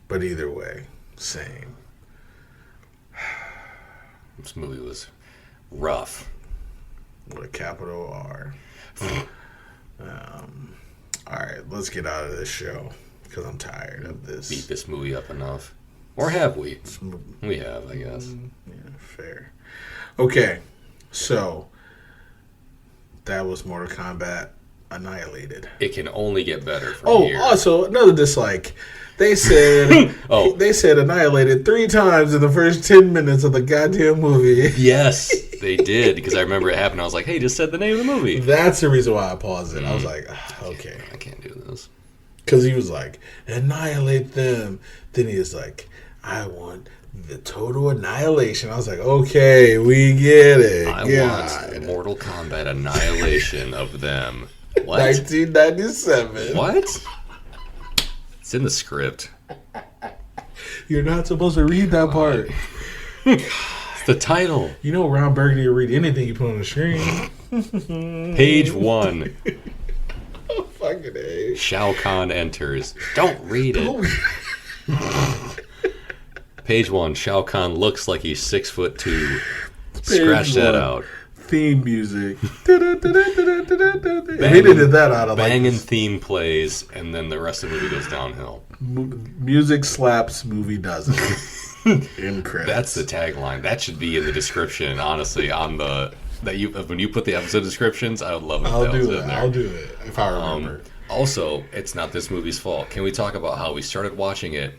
A: But either way, same.
B: This movie was rough.
A: With a capital R. All right, let's get out of this show because I'm tired of this.
B: Beat this movie up enough. Or have we? We have, I guess.
A: Yeah, fair. Okay, so that was Mortal Kombat Annihilated.
B: It can only get better from here.
A: Also, another dislike. They said they said Annihilated 3 times in the first 10 minutes of the goddamn movie.
B: Yes, they did, because I remember it happened. I was like, hey, just said the name of the movie.
A: That's the reason why I paused it. I was like, okay.
B: I can't do this.
A: Because he was like, annihilate them. Then he was like, I want the total annihilation. I was like, okay, we get it.
B: I want Mortal Kombat Annihilation of them. What?
A: 1997.
B: What? It's in the script.
A: You're not supposed to read that part.
B: It's the title.
A: You know Ron Burgundy will read anything you put on the screen.
B: Page 1.
A: Oh, fucking A.
B: Shao Kahn enters. Don't read it. Page 1. Shao Kahn looks like he's 6'2". Scratch that out.
A: Theme music. He did that out of
B: banging theme plays, and then the rest of the movie goes downhill.
A: Music slaps, movie doesn't. In credits.
B: That's the tagline. That should be in the description. Honestly, on the when you put the episode descriptions, I would love it.
A: I'll do it. I'll do it if I remember.
B: Also, it's not this movie's fault. Can we talk about how we started watching it,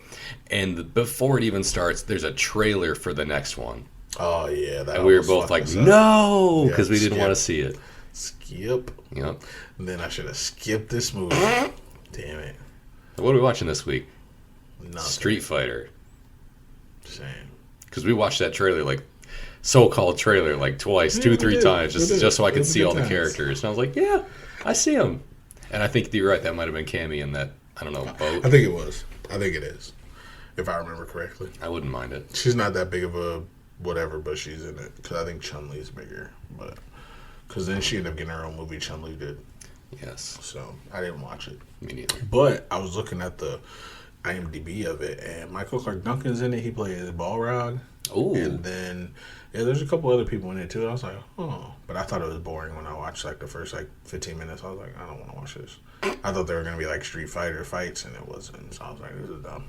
B: and before it even starts, there's a trailer for the next one.
A: Oh, yeah.
B: And we were both like, no, because we didn't want to see it.
A: Skip.
B: Yep.
A: And then I should have skipped this movie. Damn it.
B: What are we watching this week?
A: Nothing.
B: Street Fighter.
A: Same.
B: Because we watched that trailer, like, so-called trailer, like twice, 2-3 times, just so I could see all the characters. And I was like, yeah, I see them. And I think you're right, that might have been Cammy in that, I don't know, boat.
A: I think it was. I think it is. If I remember correctly.
B: I wouldn't mind it.
A: She's not that big of a whatever, but she's in it because I think Chun-Li's bigger, but because then she ended up getting her own movie. Chun-Li did.
B: Yes.
A: So I didn't watch it.
B: Me neither.
A: But I was looking at the IMDb of it, and Michael Clark Duncan's in it. He plays Balrog.
B: Oh.
A: And then there's a couple other people in it too. I was like, oh, but I thought it was boring when I watched like the first 15 minutes. I was like, I don't want to watch this. I thought they were gonna be like Street Fighter fights, and it wasn't. So I was like, this is dumb.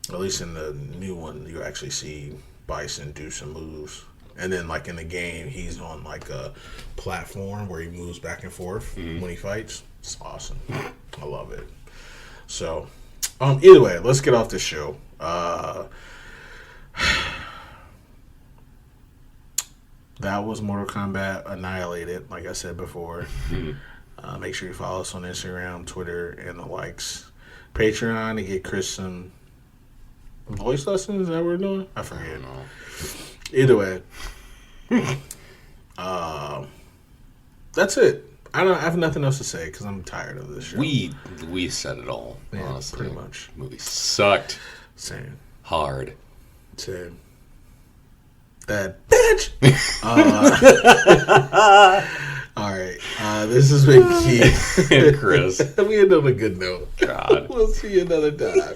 A: At least in the new one, you actually see Bison do some moves, and then like in the game he's on like a platform where he moves back and forth when he fights. It's awesome. I love it. So either way, let's get off this show. That was Mortal Kombat Annihilated, like I said before. Make sure you follow us on Instagram, Twitter, and the likes. Patreon to get Chris some voice lessons. Is that what we're doing? I forget.
B: I don't know.
A: Either way, that's it. I have nothing else to say because I'm tired of this show.
B: We said it all.
A: Yeah,
B: honestly,
A: pretty much.
B: The movie sucked.
A: Same.
B: Hard.
A: Same. That bitch. All right. This has been Keith
B: and Chris.
A: We end on a good note.
B: God.
A: We'll see you another time.